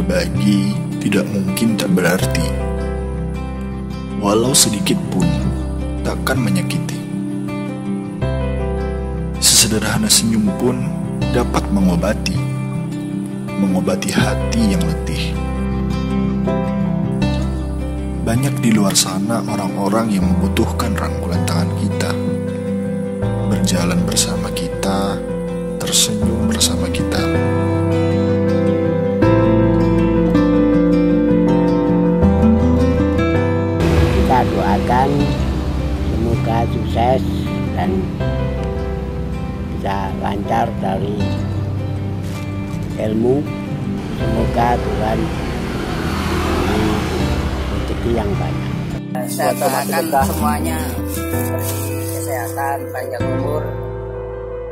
berbagi tidak mungkin tak berarti. Walau sedikit pun takkan menyakiti. Sesederhana senyum pun dapat mengobati hati yang letih. Banyak di luar sana orang-orang yang membutuhkan rangkulan tangan kita, berjalan bersama kita, tersenyum bersama kita. Kita doakan semoga sukses dan bisa lancar dari ilmu. Semoga Tuhan beri rezeki yang banyak. Saya doakan semuanya diberi kesehatan, panjang umur,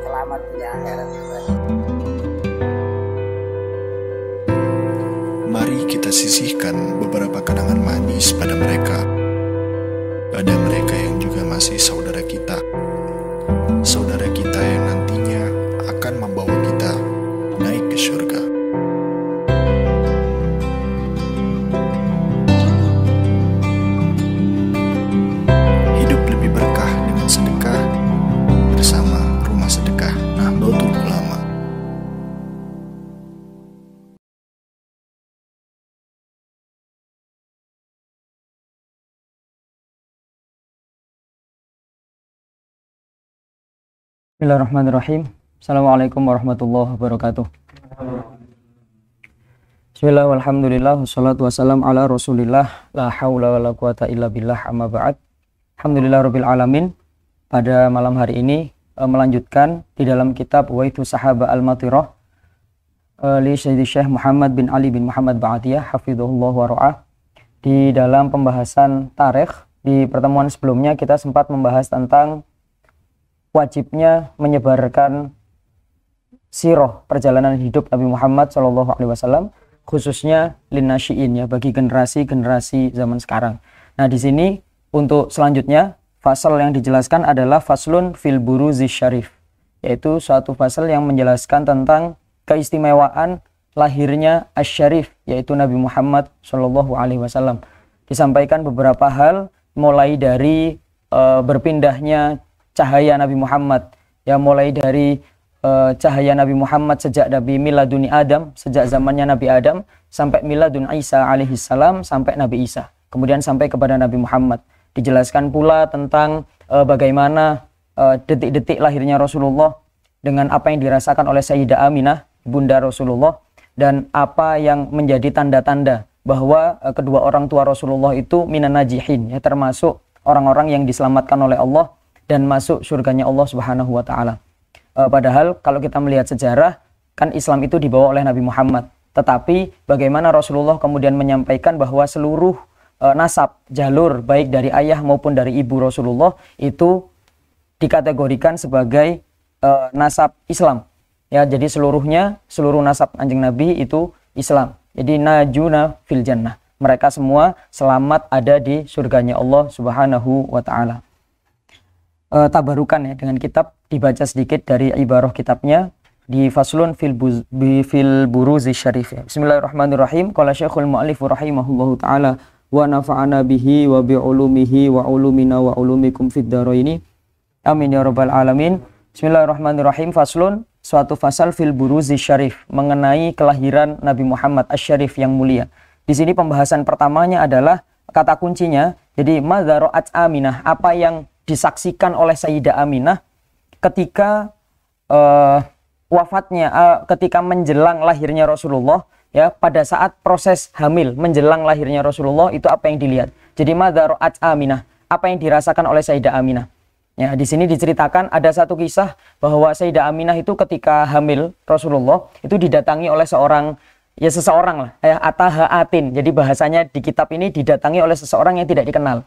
selamat dunia akhirat. Mari kita sisihkan beberapa kenangan manis pada mereka yang juga masih saudara kita yang nantinya akan membawa kita naik ke surga. Hidup lebih berkah dengan sedekah bersama Rumah Sedekah Nahdlatul Ulama. Bismillahirrahmanirrahim. Assalamualaikum warahmatullahi wabarakatuh. Bismillah walhamdulillah wassalatu wassalam ala rasulillah la hawla wa la quwata illa billah amma ba'd. Alhamdulillah rabbil alamin. Pada malam hari ini melanjutkan di dalam kitab Waitu Sahaba Al-Matirah li Sayyidi Syekh Muhammad bin Ali bin Muhammad Ba'atiyah hafidhahullah wa ra'ah. Di dalam pembahasan tarikh, di pertemuan sebelumnya kita sempat membahas tentang wajibnya menyebarkan sirah perjalanan hidup Nabi Muhammad SAW, khususnya linnasyiin, ya, bagi generasi-generasi zaman sekarang. Nah, di sini untuk selanjutnya fasal yang dijelaskan adalah faslun fil buruzi syarif, yaitu suatu fasal yang menjelaskan tentang keistimewaan lahirnya asy-syarif, yaitu Nabi Muhammad SAW. Disampaikan beberapa hal, mulai dari berpindahnya cahaya Nabi Muhammad, ya, mulai dari cahaya Nabi Muhammad sejak Nabi miladuni Adam, sejak zamannya Nabi Adam, sampai miladun Isa alaihissalam, sampai Nabi Isa, kemudian sampai kepada Nabi Muhammad. Dijelaskan pula tentang bagaimana detik-detik lahirnya Rasulullah, dengan apa yang dirasakan oleh Sayyidah Aminah, bunda Rasulullah, dan apa yang menjadi tanda-tanda bahwa kedua orang tua Rasulullah itu minan najihin, ya, termasuk orang-orang yang diselamatkan oleh Allah dan masuk surganya Allah Subhanahu wa taala. Padahal kalau kita melihat sejarah, kan Islam itu dibawa oleh Nabi Muhammad. Tetapi bagaimana Rasulullah kemudian menyampaikan bahwa seluruh nasab, jalur baik dari ayah maupun dari ibu Rasulullah itu dikategorikan sebagai nasab Islam. Ya, jadi seluruh nasab Kanjeng Nabi itu Islam. Jadi najuna fil jannah. Mereka semua selamat ada di surganya Allah Subhanahu wa taala. Tabarukan, ya, dengan kitab, dibaca sedikit dari ibarah kitabnya di faslun fil buruzi syarif, ya. Bismillahirrahmanirrahim. Qala Syekhul Mu'allif rahimahullahu taala wa nafa'ana bihi wa bi ulumihi wa ulumina wa ulumikum fid dharaini amin ya rabbal alamin. Bismillahirrahmanirrahim. Faslun, suatu fasal fil buruzi syarif, mengenai kelahiran Nabi Muhammad asy-syarif yang mulia. Di sini pembahasan pertamanya adalah kata kuncinya, jadi madzara'at Aminah, apa yang disaksikan oleh Sayyidah Aminah ketika wafatnya, ketika menjelang lahirnya Rasulullah, ya, pada saat proses hamil menjelang lahirnya Rasulullah, itu apa yang dilihat. Jadi madzara'at Aminah, apa yang dirasakan oleh Sayyidah Aminah. Ya, di sini diceritakan ada satu kisah bahwa Sayyidah Aminah itu ketika hamil Rasulullah itu didatangi oleh seseorang lah, ya, atahaatin. Jadi bahasanya di kitab ini didatangi oleh seseorang yang tidak dikenal.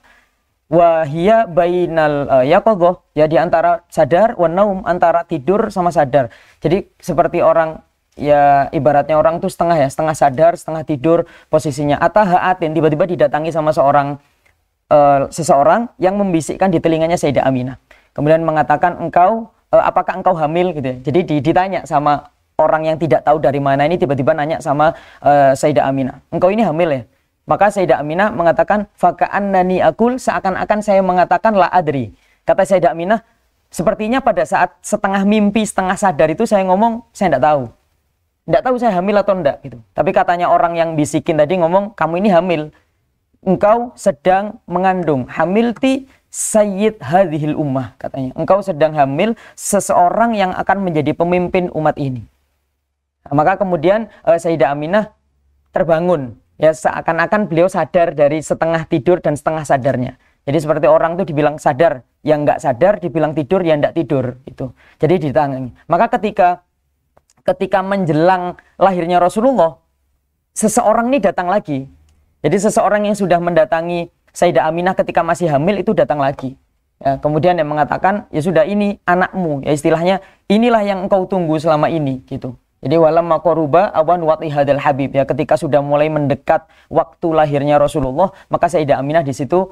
Wahia bainal yaqadhah, ya, di antara sadar, wa naum, antara tidur sama sadar. Jadi seperti orang, ya, ibaratnya orang tuh setengah, ya, setengah sadar, setengah tidur posisinya. Atahaatin, tiba-tiba didatangi sama seseorang yang membisikkan di telinganya Sayyidah Aminah. Kemudian mengatakan, apakah engkau hamil, gitu, ya. Jadi ditanya sama orang yang tidak tahu dari mana ini tiba-tiba nanya sama Sayyidah Aminah, engkau ini hamil ya? Maka Sayyidah Aminah mengatakan, faka'annani akul, seakan-akan saya mengatakan la adri. Kata Sayyidah Aminah, sepertinya pada saat setengah mimpi, setengah sadar itu saya ngomong, saya tidak tahu. Tidak tahu saya hamil atau enggak gitu. Tapi katanya orang yang bisikin tadi ngomong, kamu ini hamil. Engkau sedang mengandung. Hamilti sayyid hadhil ummah, katanya. Engkau sedang hamil seseorang yang akan menjadi pemimpin umat ini. Nah, maka kemudian Sayyidah Aminah terbangun. Ya, seakan-akan beliau sadar dari setengah tidur dan setengah sadarnya. Jadi seperti orang itu dibilang sadar, yang enggak sadar, dibilang tidur, yang enggak tidur. Itu. Jadi ditangani. Maka ketika menjelang lahirnya Rasulullah, seseorang ini datang lagi. Jadi seseorang yang sudah mendatangi Sayyidah Aminah ketika masih hamil itu datang lagi. Ya, kemudian yang mengatakan, ya sudah ini anakmu. Ya istilahnya, inilah yang engkau tunggu selama ini. Gitu. Jadi walamma qaruba awan wati hadal habib, ya ketika sudah mulai mendekat waktu lahirnya Rasulullah, maka Sayyidah Aminah di situ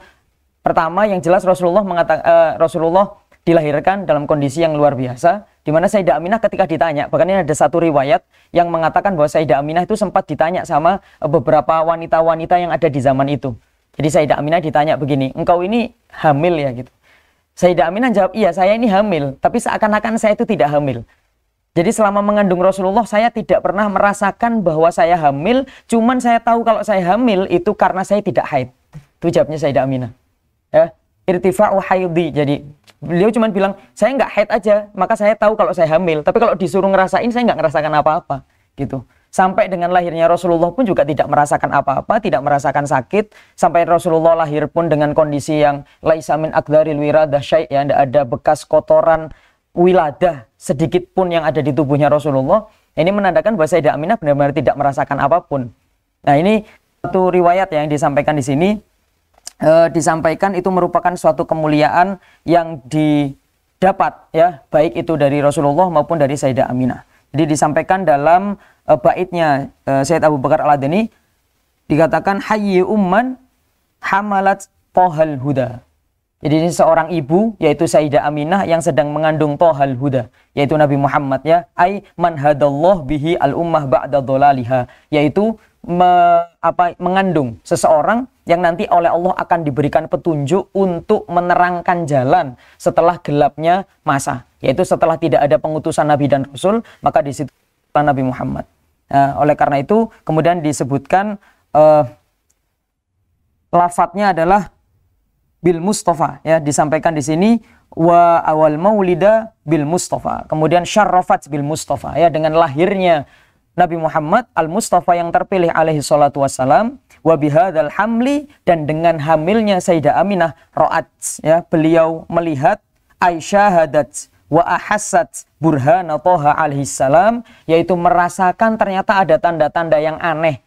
pertama yang jelas Rasulullah dilahirkan dalam kondisi yang luar biasa, di mana Sayyidah Aminah ketika ditanya, bahkan ini ada satu riwayat yang mengatakan bahwa Sayyidah Aminah itu sempat ditanya sama beberapa wanita-wanita yang ada di zaman itu. Jadi Sayyidah Aminah ditanya begini, engkau ini hamil ya gitu. Sayyidah Aminah jawab, iya saya ini hamil, tapi seakan-akan saya itu tidak hamil. Jadi selama mengandung Rasulullah saya tidak pernah merasakan bahwa saya hamil, cuman saya tahu kalau saya hamil itu karena saya tidak haid. Itu jawabnya Sayyidah Aminah. Ya, irtifa'u haidhi. Jadi beliau cuma bilang, saya nggak haid aja, maka saya tahu kalau saya hamil. Tapi kalau disuruh ngerasain, saya nggak ngerasakan apa-apa. Gitu. Sampai dengan lahirnya Rasulullah pun juga tidak merasakan apa-apa, tidak merasakan sakit. Sampai Rasulullah lahir pun dengan kondisi yang laisa min aqdaril wiradah syai', ya, tidak ada bekas kotoran wiladah sedikit pun yang ada di tubuhnya Rasulullah. Ini menandakan bahwa Sayyidah Aminah benar-benar tidak merasakan apapun. Nah, ini satu riwayat yang disampaikan di sini. Disampaikan itu merupakan suatu kemuliaan yang didapat, ya, baik itu dari Rasulullah maupun dari Sayyidah Aminah. Jadi disampaikan dalam baitnya Sayyid Abu Bakar Al-Adani, dikatakan hayyi umman hamalat tohal huda. Jadi ini seorang ibu, yaitu Sayyidah Aminah yang sedang mengandung Tohal Huda, yaitu Nabi Muhammad, ya, ai man hadallah bihi al-ummah ba'da dhalaliha, yaitu mengandung seseorang yang nanti oleh Allah akan diberikan petunjuk untuk menerangkan jalan setelah gelapnya masa, yaitu setelah tidak ada pengutusan Nabi dan Rasul, maka di situ Nabi Muhammad. Nah, oleh karena itu kemudian disebutkan lafadznya adalah bil Mustafa, ya, disampaikan di sini wa awal maulida bil Mustafa, kemudian syarrafat bil Mustafa, ya, dengan lahirnya Nabi Muhammad al Mustafa yang terpilih alaihi salatu wassalam, wa bihadzal hamli, dan dengan hamilnya Sayyidah Aminah ra'at, ya, beliau melihat aisyahadat wa ahassat burhana Toha alaihi salam, yaitu merasakan ternyata ada tanda-tanda yang aneh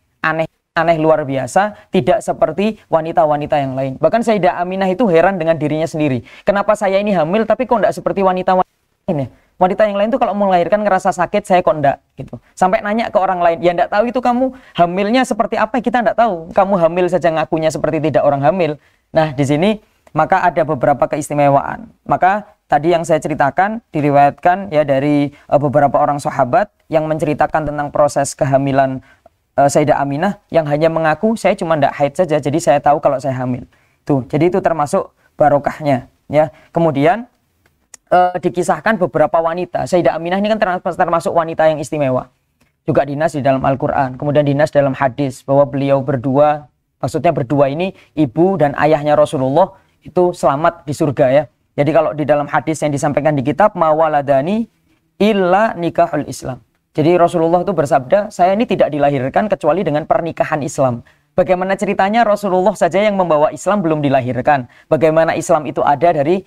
luar biasa, tidak seperti wanita-wanita yang lain. Bahkan Sayyidah Aminah itu heran dengan dirinya sendiri. Kenapa saya ini hamil tapi kok enggak seperti wanita-wanita lain ya? Wanita yang lain tuh kalau mau melahirkan ngerasa sakit, saya kok enggak gitu. Sampai nanya ke orang lain, ya enggak tahu itu kamu hamilnya seperti apa, kita enggak tahu. Kamu hamil saja ngakunya seperti tidak orang hamil. Nah, di sini maka ada beberapa keistimewaan. Maka tadi yang saya ceritakan diriwayatkan, ya, dari beberapa orang sahabat yang menceritakan tentang proses kehamilan Sayyidah Aminah, yang hanya mengaku saya cuma tidak haid saja, jadi saya tahu kalau saya hamil. Tuh, jadi itu termasuk barokahnya, ya. Kemudian dikisahkan beberapa wanita. Sayyidah Aminah ini kan termasuk wanita yang istimewa. Juga dinas di dalam Al-Qur'an, kemudian dinas dalam hadis bahwa beliau berdua, maksudnya berdua ini ibu dan ayahnya Rasulullah itu selamat di surga, ya. Jadi kalau di dalam hadis yang disampaikan di kitab mawaladani illa nikahul Islam. Jadi Rasulullah itu bersabda, saya ini tidak dilahirkan kecuali dengan pernikahan Islam. Bagaimana ceritanya Rasulullah saja yang membawa Islam belum dilahirkan. Bagaimana Islam itu ada dari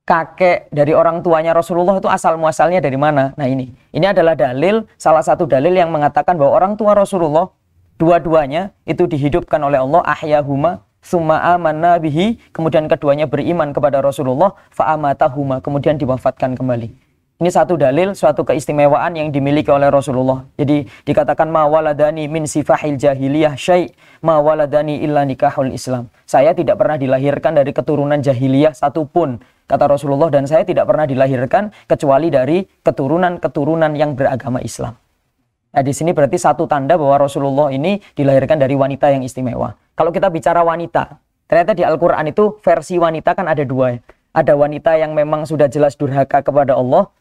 kakek, dari orang tuanya Rasulullah itu asal muasalnya dari mana? Nah ini adalah dalil, salah satu dalil yang mengatakan bahwa orang tua Rasulullah, dua-duanya itu dihidupkan oleh Allah, ahyahuma, summa amanna bihi, kemudian keduanya beriman kepada Rasulullah, fa'amatahuma, kemudian diwafatkan kembali. Ini satu dalil, suatu keistimewaan yang dimiliki oleh Rasulullah. Jadi dikatakan ma waladani min sifahil jahiliyah syai' ma waladani illa nikahul Islam. Saya tidak pernah dilahirkan dari keturunan jahiliyah satupun, kata Rasulullah, dan saya tidak pernah dilahirkan kecuali dari keturunan-keturunan yang beragama Islam. Nah, di sini berarti satu tanda bahwa Rasulullah ini dilahirkan dari wanita yang istimewa. Kalau kita bicara wanita, ternyata di Al-Quran itu versi wanita kan ada dua ya. Ada wanita yang memang sudah jelas durhaka kepada Allah.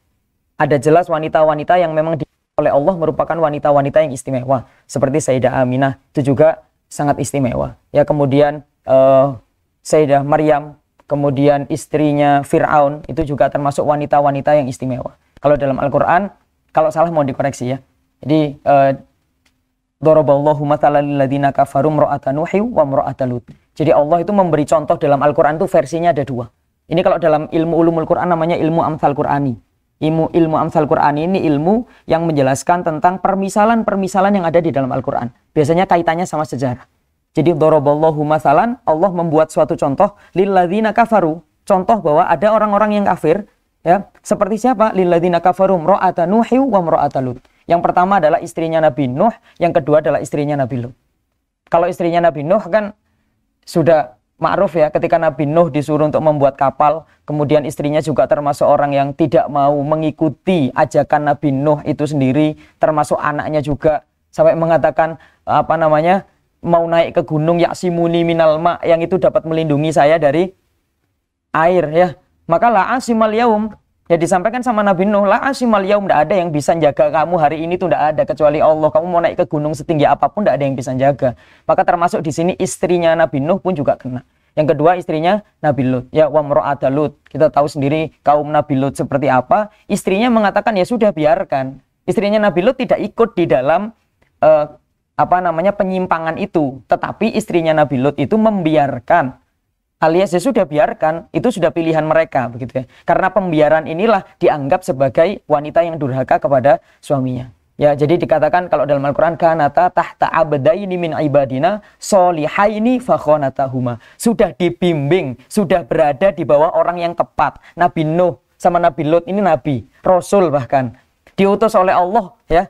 Ada jelas wanita-wanita yang memang oleh Allah merupakan wanita-wanita yang istimewa. Seperti Sayyidah Aminah, itu juga sangat istimewa. Ya, kemudian Sayyidah Maryam, kemudian istrinya Fir'aun, itu juga termasuk wanita-wanita yang istimewa. Kalau dalam Al-Quran, kalau salah mau dikoreksi ya. Jadi, Daraballahu mathalan lil ladzina kafaru imra'ata Nuhi wa imra'ata Lut. Jadi Allah itu memberi contoh dalam Al-Quran itu versinya ada dua. Ini kalau dalam ilmu ulumul Quran namanya ilmu amsal Qur'ani. Ilmu amsal Quran ini ilmu yang menjelaskan tentang permisalan-permisalan yang ada di dalam Al-Quran. Biasanya kaitannya sama sejarah. Jadi daraballahu mathalan, Allah membuat suatu contoh lilladzina kafaru, contoh bahwa ada orang-orang yang kafir, ya. Seperti siapa? Lilladzina kafaru imra'ata Nuhi wa imra'ata Lut. Yang pertama adalah istrinya Nabi Nuh, yang kedua adalah istrinya Nabi Lut. Kalau istrinya Nabi Nuh kan sudah ma'ruf ya, ketika Nabi Nuh disuruh untuk membuat kapal, kemudian istrinya juga termasuk orang yang tidak mau mengikuti ajakan Nabi Nuh itu sendiri, termasuk anaknya juga, sampai mengatakan mau naik ke gunung yaksimuni minal ma, yang itu dapat melindungi saya dari air ya. Maka la asimal yaum, ya disampaikan sama Nabi Nuh, la asimal yaum, tidak ada yang bisa jaga kamu hari ini, tuh tidak ada kecuali Allah. Kamu mau naik ke gunung setinggi apapun tidak ada yang bisa jaga. Maka termasuk di sini istrinya Nabi Nuh pun juga kena. Yang kedua istrinya Nabi Lut, ya wa imra'ata Lut. Kita tahu sendiri kaum Nabi Lut seperti apa. Istrinya mengatakan ya sudah biarkan. Istrinya Nabi Lut tidak ikut di dalam penyimpangan itu, tetapi istrinya Nabi Lut itu membiarkan. Alias ya sudah biarkan, itu sudah pilihan mereka begitu ya. Karena pembiaran inilah dianggap sebagai wanita yang durhaka kepada suaminya. Ya, jadi dikatakan kalau dalam Al-Quran kanata tahta abdaini min ibadina solihaini fakhonatahuma. Sudah dibimbing, sudah berada di bawah orang yang tepat. Nabi Nuh sama Nabi Lut ini nabi, rasul bahkan diutus oleh Allah ya.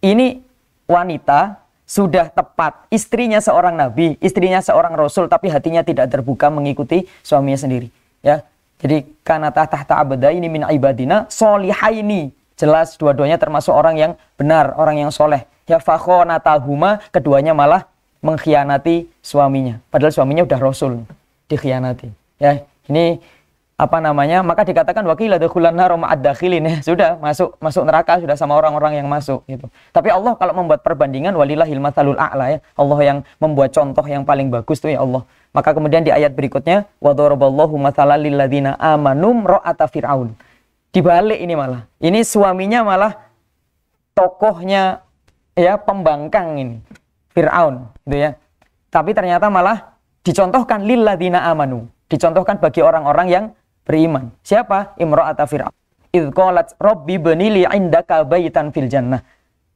Ini wanita sudah tepat, istrinya seorang nabi, istrinya seorang rasul, tapi hatinya tidak terbuka mengikuti suaminya sendiri ya. Jadi kanata tahta abdaini min ibadina solihaini. Jelas dua-duanya termasuk orang yang benar, orang yang soleh. Ya fakhonatahuma, keduanya malah mengkhianati suaminya. Padahal suaminya udah rasul, dikhianati. Ya, ini maka dikatakan wakila dakhulan nar ma'ad dakhilin, ya sudah masuk neraka sudah sama orang-orang yang masuk gitu. Tapi Allah kalau membuat perbandingan walillahil matsalul a'la ya. Allah yang membuat contoh yang paling bagus tuh ya Allah. Maka kemudian di ayat berikutnya wa daraballahu matsalan lil ladzina amanu imra'ata fir'aun. Dibalik ini malah. Ini suaminya malah tokohnya ya, pembangkang ini. Fir'aun gitu ya. Tapi ternyata malah dicontohkan lil ladzina amanu. Dicontohkan bagi orang-orang yang beriman. Siapa? Imra'ata Fir'aun. Idz qalat rabbi bni li 'indaka baitan fil jannah.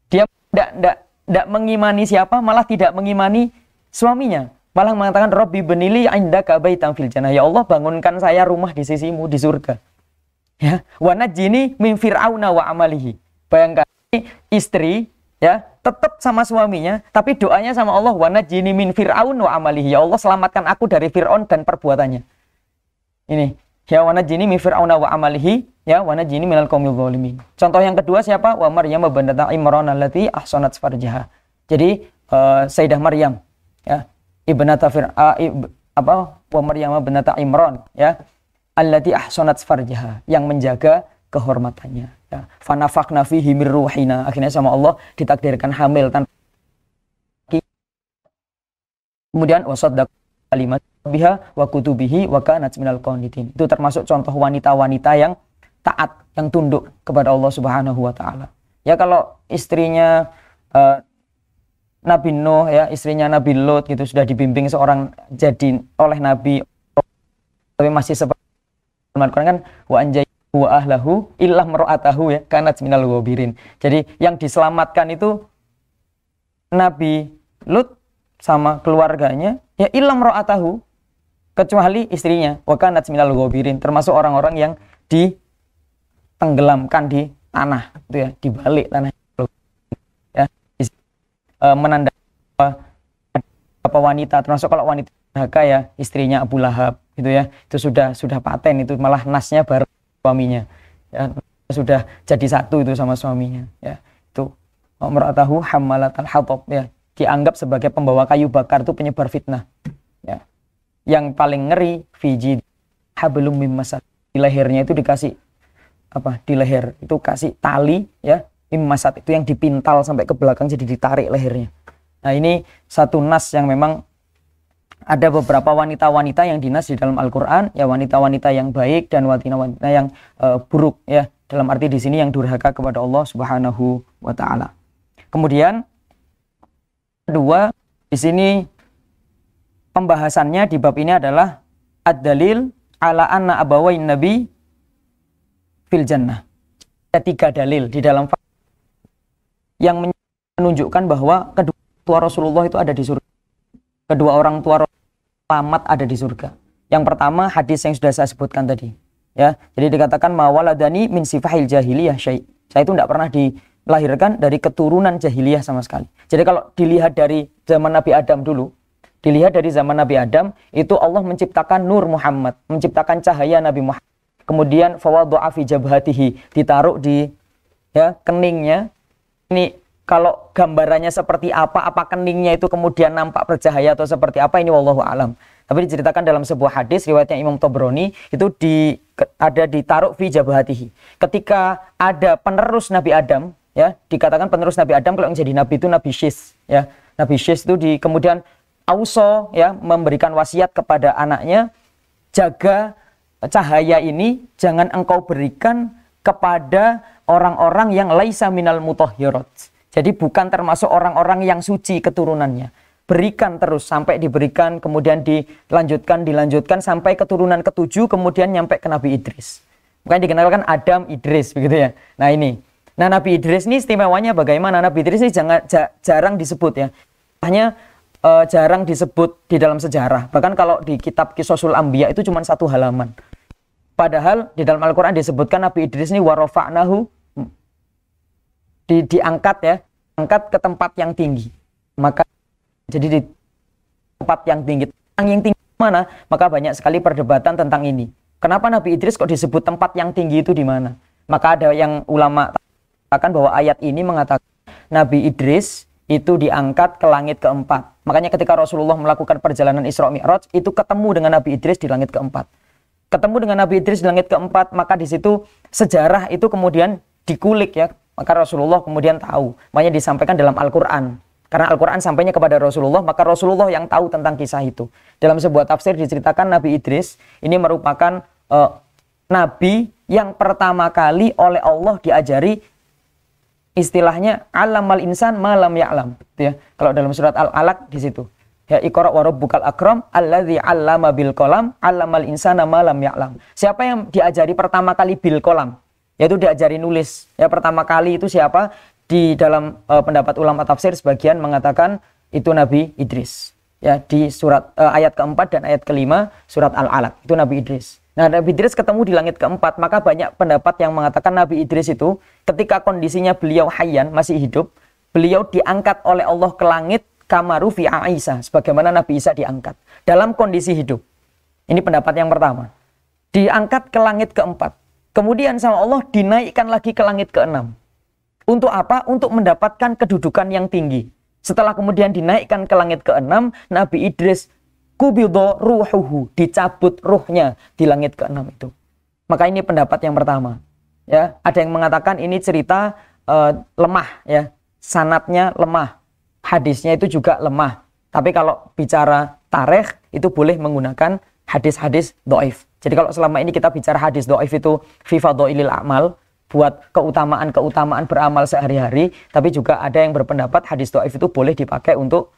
Dia tidak mengimani siapa, malah tidak mengimani suaminya. Malah mengatakan rabbi bni li 'indaka baitan fil jannah. Ya Allah, bangunkan saya rumah di sisimu di surga. Ya, wa najjini min fir'auna wa amalihi. Bayangkan istri ya, tetap sama suaminya, tapi doanya sama Allah, wa najjini min fir'aun wa amalihi. Ya Allah, selamatkan aku dari Fir'aun dan perbuatannya. Ini, ya wa najjini min fir'auna wa amalihi, ya wa najjini minal qaumil zalimin. Contoh yang kedua siapa? Wa Maryam binta Imran allati ahsanat farjaha. Jadi Sayyidah Maryam, ya, ibnata wa Maryam binta Imran, ya. Allati ahsanat farjaha, yang menjaga kehormatannya ya. Fanafakna fihi mir ruhina, akhirnya sama Allah ditakdirkan hamil tanpa. Kemudian wasaddaq kalimat biha wa kutubihi wa kanat minal qanitin. Itu termasuk contoh wanita-wanita yang taat, yang tunduk kepada Allah Subhanahu wa taala. Ya, kalau istrinya Nabi Nuh ya, istrinya Nabi Lut gitu sudah dibimbing seorang jadi oleh Nabi, tapi masih seperti Al-Quran kan wa anjayhu wa ahlahu illah mar'atahu ya kanat minal ghabirin. Jadi yang diselamatkan itu Nabi Lut sama keluarganya ya illah mar'atahu, kecuali istrinya wa kanat minal ghabirin, termasuk orang-orang yang ditenggelamkan di tanah, itu ya, di balik tanah, ya, menandakan apa wanita, termasuk kalau wanita durhaka ya, istrinya Abu Lahab, gitu ya, itu sudah paten, itu malah nasnya bareng suaminya, ya, sudah jadi satu itu sama suaminya, ya, itu imra'atahu hammalatal hatab, ya, dianggap sebagai pembawa kayu bakar, itu penyebar fitnah, ya. Yang paling ngeri fiji hablum mim masad, di lehernya itu dikasih apa, di leher itu kasih tali, ya, mim masad, itu yang dipintal sampai ke belakang jadi ditarik lehernya. Nah, ini satu nas yang memang ada beberapa wanita-wanita yang dinas di dalam Al-Qur'an, ya, wanita-wanita yang baik dan wanita-wanita yang buruk, ya, dalam arti di sini yang durhaka kepada Allah Subhanahu wa taala. Kemudian kedua, di sini pembahasannya di bab ini adalah ad-dalil ala anna abawain nabi fil jannah. Ada 3 dalil di dalam yang menunjukkan bahwa kedua tua Rasulullah itu ada di surga. Kedua orang tua selamat ada di surga. Yang pertama hadis yang sudah saya sebutkan tadi, ya. Jadi dikatakan mawaladani min sifahil jahiliyah syai'. Saya itu tidak pernah dilahirkan dari keturunan jahiliyah sama sekali. Jadi kalau dilihat dari zaman Nabi Adam dulu, dilihat dari zaman Nabi Adam, itu Allah menciptakan Nur Muhammad, menciptakan cahaya Nabi Muhammad. Kemudian fawadha'a fi jabhatihi, ditaruh di, ya, keningnya. Ini kalau gambarannya seperti apa keningnya itu kemudian nampak bercahaya atau seperti apa, ini wallahu alam. Tapi diceritakan dalam sebuah hadis riwayatnya Imam Tabrani, itu ada ditaruh fi jabhatihi. Ketika ada penerus Nabi Adam, ya, dikatakan penerus Nabi Adam kalau yang jadi nabi itu Nabi Syis, ya. Nabi Syis itu kemudian Auso, ya, memberikan wasiat kepada anaknya, jaga cahaya ini jangan engkau berikan kepada orang-orang yang laisa minal mutahhirat. Jadi bukan termasuk orang-orang yang suci keturunannya. Berikan terus sampai diberikan, kemudian dilanjutkan sampai keturunan ke-7, kemudian nyampe ke Nabi Idris. Makanya dikenalkan Adam Idris, begitu ya. Nah ini, Nabi Idris ini istimewanya bagaimana? Nabi Idris ini jarang disebut, ya. Hanya jarang disebut di dalam sejarah. Bahkan kalau di kitab Qisasul Anbiya itu cuma 1 halaman. Padahal di dalam Al-Quran disebutkan Nabi Idris ini warofa'nahu, diangkat, ya, angkat ke tempat yang tinggi. Maka jadi di tempat yang tinggi. Yang tinggi mana? Maka banyak sekali perdebatan tentang ini. Kenapa Nabi Idris kok disebut tempat yang tinggi itu di mana? Maka ada yang ulama katakan bahwa ayat ini mengatakan Nabi Idris itu diangkat ke langit ke-4. Makanya ketika Rasulullah melakukan perjalanan Isra Mi'raj, itu ketemu dengan Nabi Idris di langit ke-4. Ketemu dengan Nabi Idris di langit ke-4, maka di situ sejarah itu kemudian dikulik, ya. Maka Rasulullah kemudian tahu. Makanya disampaikan dalam Al-Quran. Karena Al-Quran sampainya kepada Rasulullah, maka Rasulullah yang tahu tentang kisah itu. Dalam sebuah tafsir diceritakan Nabi Idris ini merupakan Nabi yang pertama kali oleh Allah diajari istilahnya alamal insan malam ya'lam, ya. Kalau dalam surat Al-Alaq di situ, ya, iqra wa rabbukal akram alladzi 'allama bil qalam 'allamal insana malam ya'lam. Siapa yang diajari pertama kali bil qalam? Yaitu diajari nulis. Ya, pertama kali itu siapa? Di dalam pendapat ulama tafsir sebagian mengatakan itu Nabi Idris. Ya, di surat ayat ke-4 dan ayat ke-5 surat Al-Alaq, itu Nabi Idris. Nah, Nabi Idris ketemu di langit ke-4, maka banyak pendapat yang mengatakan Nabi Idris itu ketika kondisinya beliau hayyan, masih hidup, beliau diangkat oleh Allah ke langit kamaru fi Isa, sebagaimana Nabi Isa diangkat dalam kondisi hidup. Ini pendapat yang pertama. Diangkat ke langit ke-4. Kemudian sama Allah dinaikkan lagi ke langit ke-6. Untuk apa? Untuk mendapatkan kedudukan yang tinggi. Setelah kemudian dinaikkan ke langit ke-6, Nabi Idris kubidho ruhuhu, dicabut ruhnya di langit ke-6 itu. Maka ini pendapat yang pertama. Ya, ada yang mengatakan ini cerita lemah, ya. Sanadnya lemah. Hadisnya itu juga lemah. Tapi kalau bicara tarikh itu boleh menggunakan hadis-hadis dhaif. Jadi kalau selama ini kita bicara hadis dhaif itu fi fadhailil a'mal, buat keutamaan-keutamaan beramal sehari-hari, tapi juga ada yang berpendapat hadis dhaif itu boleh dipakai untuk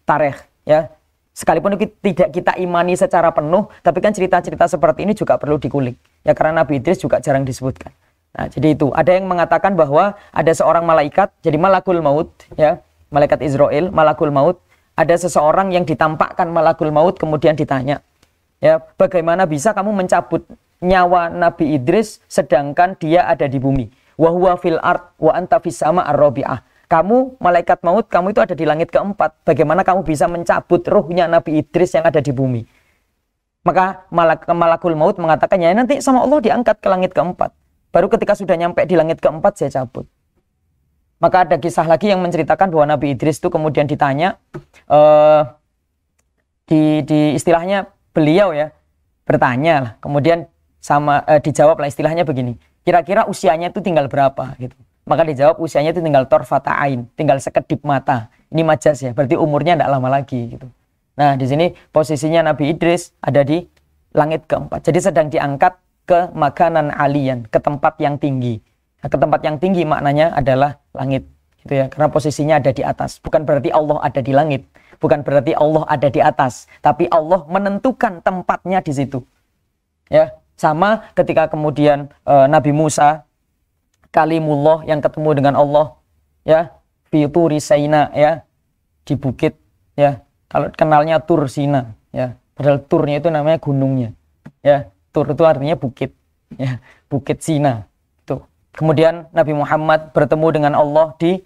tarikh, ya. Sekalipun tidak kita imani secara penuh, tapi kan cerita-cerita seperti ini juga perlu dikulik. Ya, karena Nabi Idris juga jarang disebutkan. Nah, jadi itu. Ada yang mengatakan bahwa ada seorang malaikat, jadi malakul maut, ya, malaikat Israel, malakul maut. Ada seseorang yang ditampakkan malakul maut, kemudian ditanya, ya, bagaimana bisa kamu mencabut nyawa Nabi Idris sedangkan dia ada di bumi. Wa huwa fil ard wa anta fis sama ar-rabi'ah. Kamu malaikat maut, kamu itu ada di langit keempat. Bagaimana kamu bisa mencabut ruhnya Nabi Idris yang ada di bumi? Maka malakul maut mengatakan, ya nanti sama Allah diangkat ke langit keempat. Baru ketika sudah nyampe di langit keempat saya cabut. Maka ada kisah lagi yang menceritakan bahwa Nabi Idris itu kemudian ditanya, di istilahnya beliau ya bertanya lah, kemudian dijawab lah istilahnya begini, kira-kira usianya itu tinggal berapa gitu. Maka dijawab usianya itu tinggal torfata ain, tinggal sekedip mata. Ini majas ya, berarti umurnya tidak lama lagi gitu. Nah di sini posisinya Nabi Idris ada di langit keempat, jadi sedang diangkat ke makanan alian, ke tempat yang tinggi. Nah, ke tempat yang tinggi maknanya adalah langit gitu ya, karena posisinya ada di atas. Bukan berarti Allah ada di langit, bukan berarti Allah ada di atas, tapi Allah menentukan tempatnya di situ. Ya, sama ketika kemudian Nabi Musa kalimullah yang ketemu dengan Allah ya, fi Turi Saina ya, di bukit ya. Kalau kenalnya Tur Sina ya, padahal Turnya itu namanya gunungnya. Ya, Tur itu artinya bukit ya, Bukit Sina. Itu. Kemudian Nabi Muhammad bertemu dengan Allah di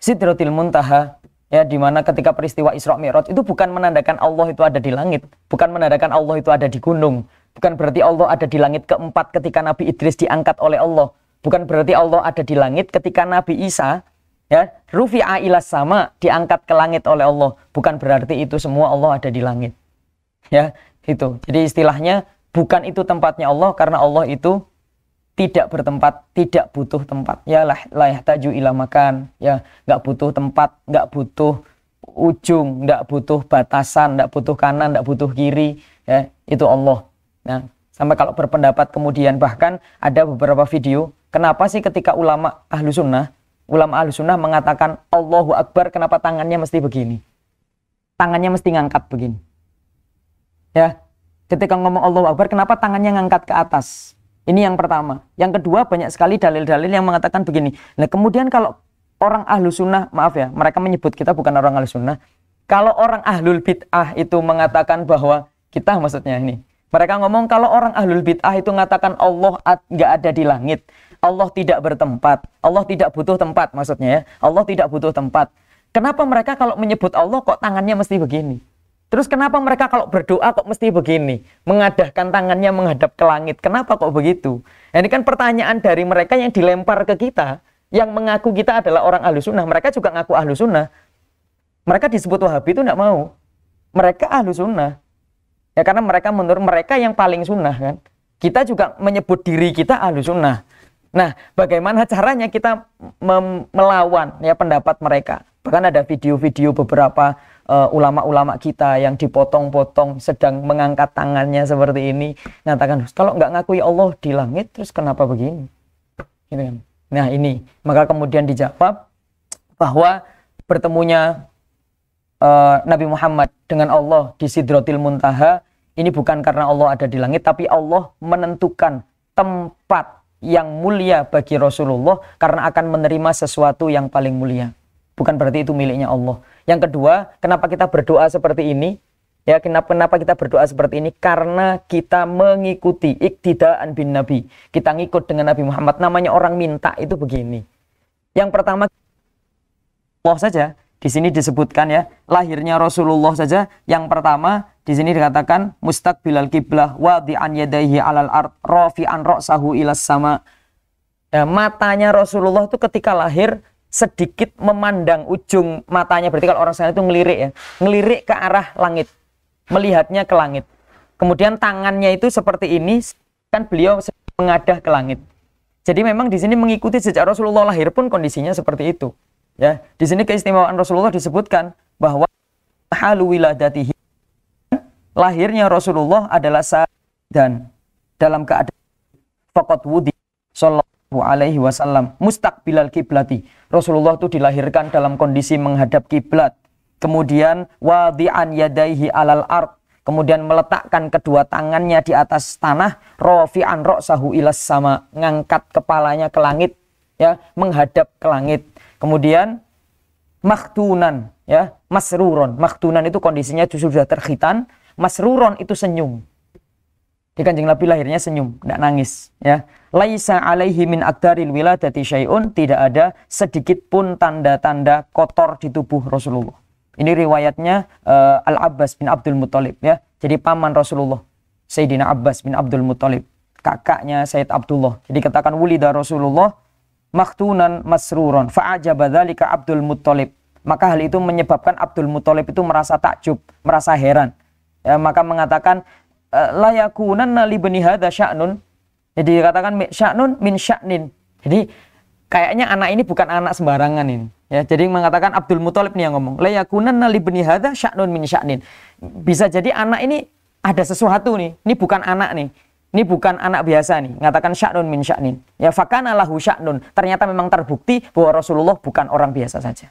Sidratil Muntaha ya, di mana ketika peristiwa Isra Mi'raj itu bukan menandakan Allah itu ada di langit, bukan menandakan Allah itu ada di gunung, bukan berarti Allah ada di langit keempat ketika Nabi Idris diangkat oleh Allah, bukan berarti Allah ada di langit ketika Nabi Isa ya rufi'a ilas sama diangkat ke langit oleh Allah, bukan berarti itu semua Allah ada di langit ya itu. Jadi istilahnya bukan itu tempatnya Allah, karena Allah itu tidak bertempat, tidak butuh tempat ya, la yahtaju ila makan ya, nggak butuh tempat, nggak butuh ujung, nggak butuh batasan, nggak butuh kanan, nggak butuh kiri ya, itu Allah. Nah sampai kalau berpendapat kemudian bahkan ada beberapa video, kenapa sih ketika ulama ahlu sunnah mengatakan Allahu Akbar, kenapa tangannya mesti begini, tangannya mesti ngangkat begini ya, ketika ngomong Allahu Akbar kenapa tangannya ngangkat ke atas? Ini yang pertama. Yang kedua, banyak sekali dalil-dalil yang mengatakan begini. Nah kemudian kalau orang ahlu sunnah, maaf ya, mereka menyebut kita bukan orang ahlu sunnah, kalau orang ahlul bid'ah itu mengatakan bahwa kita, maksudnya ini, mereka ngomong kalau orang ahlul bid'ah itu mengatakan Allah nggak ada di langit, Allah tidak bertempat, Allah tidak butuh tempat, maksudnya ya, Allah tidak butuh tempat. Kenapa mereka kalau menyebut Allah kok tangannya mesti begini? Terus kenapa mereka kalau berdoa kok mesti begini? Mengadahkan tangannya menghadap ke langit. Kenapa kok begitu? Nah, ini kan pertanyaan dari mereka yang dilempar ke kita, yang mengaku kita adalah orang ahlu sunnah. Mereka juga ngaku ahlu sunnah. Mereka disebut Wahabi itu tidak mau. Mereka ahlu sunnah. Ya karena mereka menurut mereka yang paling sunnah kan. Kita juga menyebut diri kita ahlu sunnah. Nah, bagaimana caranya kita melawan ya pendapat mereka? Bahkan ada video-video beberapa ulama-ulama kita yang dipotong-potong sedang mengangkat tangannya seperti ini, mengatakan kalau nggak ngakui Allah di langit, terus kenapa begini? Gitu kan? Nah ini, maka kemudian dijawab bahwa bertemunya Nabi Muhammad dengan Allah di Sidratil Muntaha ini bukan karena Allah ada di langit, tapi Allah menentukan tempat yang mulia bagi Rasulullah karena akan menerima sesuatu yang paling mulia. Bukan berarti itu miliknya Allah. Yang kedua, kenapa kita berdoa seperti ini? Ya, kenapa kita berdoa seperti ini? Karena kita mengikuti iktidaan bin Nabi. Kita ngikut dengan Nabi Muhammad. Namanya orang minta itu begini. Yang pertama, Allah saja. Di sini disebutkan ya, lahirnya Rasulullah saja. Yang pertama, di sini dikatakan mustaqbilal qiblah wadi'an yadayhi 'alal ard rafi'an ra'sahu ilas sama. Ya, matanya Rasulullah itu ketika lahir sedikit memandang ujung matanya, berarti kalau orang sana itu ngelirik ya, ngelirik ke arah langit, melihatnya ke langit. Kemudian tangannya itu seperti ini, kan beliau mengadah ke langit. Jadi memang di sini mengikuti sejak Rasulullah lahir pun kondisinya seperti itu. Ya, di sini keistimewaan Rasulullah disebutkan bahwa halu wiladatihi, lahirnya Rasulullah adalah dan dalam keadaan faqat wudi sallallahu alaihi wasallam mustaqbilal kiblati. Rasulullah itu dilahirkan dalam kondisi menghadap kiblat. Kemudian wadi'an yadaihi alal ard, kemudian meletakkan kedua tangannya di atas tanah, rafi'an ra'sahu ilas sama, ngangkat kepalanya ke langit ya, menghadap ke langit. Kemudian makhtunan ya, masruron. Makhtunan itu kondisinya sudah terkhitan, masruron itu senyum. Di Kanjeng Nabi lahirnya senyum, tidak nangis. Ya, laisa alaihi min akdaril wiladati syai'un, tidak ada sedikit pun tanda-tanda kotor di tubuh Rasulullah. Ini riwayatnya Al-Abbas bin Abdul Muttalib, ya. Jadi paman Rasulullah, Sayyidina Abbas bin Abdul Muttalib, kakaknya Sayyid Abdullah. Jadi katakan wulida Rasulullah maktunan masruron fa'ajaba dzalika Abdul Muttalib. Maka hal itu menyebabkan Abdul Muttalib itu merasa takjub, merasa heran. Ya, maka mengatakan la yakunanna li bani hadza sya'nun. Jadi dikatakan sya'nun min sya'nin. Jadi kayaknya anak ini bukan anak sembarangan ini. Ya, jadi mengatakan Abdul Muthalib nih yang ngomong, la yakunanna li bani hadza sya'nun min sya'nin. Bisa jadi anak ini ada sesuatu nih. Ini bukan anak nih. Ini bukan anak biasa nih. Mengatakan sya'nun min sya'nin. Ya, fakana lahu sya'nun. Ternyata memang terbukti bahwa Rasulullah bukan orang biasa saja.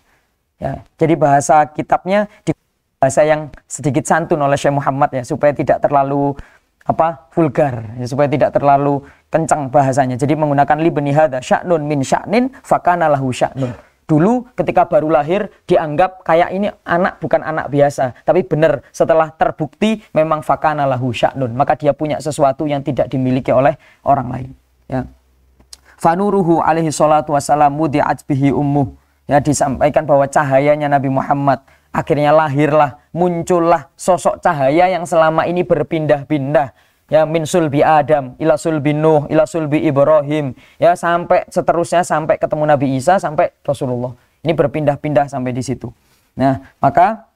Ya, jadi bahasa kitabnya di bahasa yang sedikit santun oleh Syekh Muhammad ya, supaya tidak terlalu vulgar, ya, supaya tidak terlalu kencang bahasanya. Jadi menggunakan li bani hadza sya'nun min sya'nin fakana lahu sya'nun. Dulu ketika baru lahir dianggap kayak ini anak bukan anak biasa, tapi benar setelah terbukti memang fakana lahu sya'nun, maka dia punya sesuatu yang tidak dimiliki oleh orang lain. Ya. Fanuruhu alaihi salatu wassalam mudi'at bihi ummuh. Ya, disampaikan bahwa cahayanya Nabi Muhammad akhirnya lahirlah, muncullah sosok cahaya yang selama ini berpindah-pindah. Ya, min sulbi Adam ila sulbi Nuh ila sulbi Ibrahim, ya, sampai seterusnya sampai ketemu Nabi Isa sampai Rasulullah. Ini berpindah-pindah sampai di situ. Nah, maka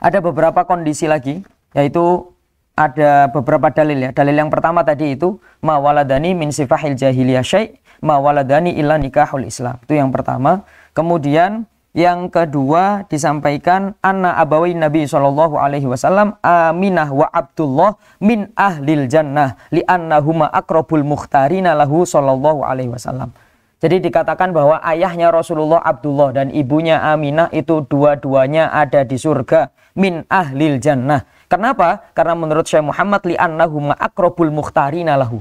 ada beberapa kondisi lagi, yaitu ada beberapa dalil ya. Dalil yang pertama tadi itu ma waladani min sifahil jahiliyah syai' ma waladani illa nikahul Islam. Itu yang pertama. Kemudian yang kedua disampaikan anna abawai Nabi sallallahu alaihi wasallam Aminah wa Abdullah min ahlil jannah li'annahuma aqrabul mukhtarina lahu sallallahu alaihi wasallam. Jadi dikatakan bahwa ayahnya Rasulullah Abdullah dan ibunya Aminah itu dua-duanya ada di surga, min ahlil jannah. Kenapa? Karena menurut Syekh Muhammad li'annahuma aqrabul mukhtarina lahu.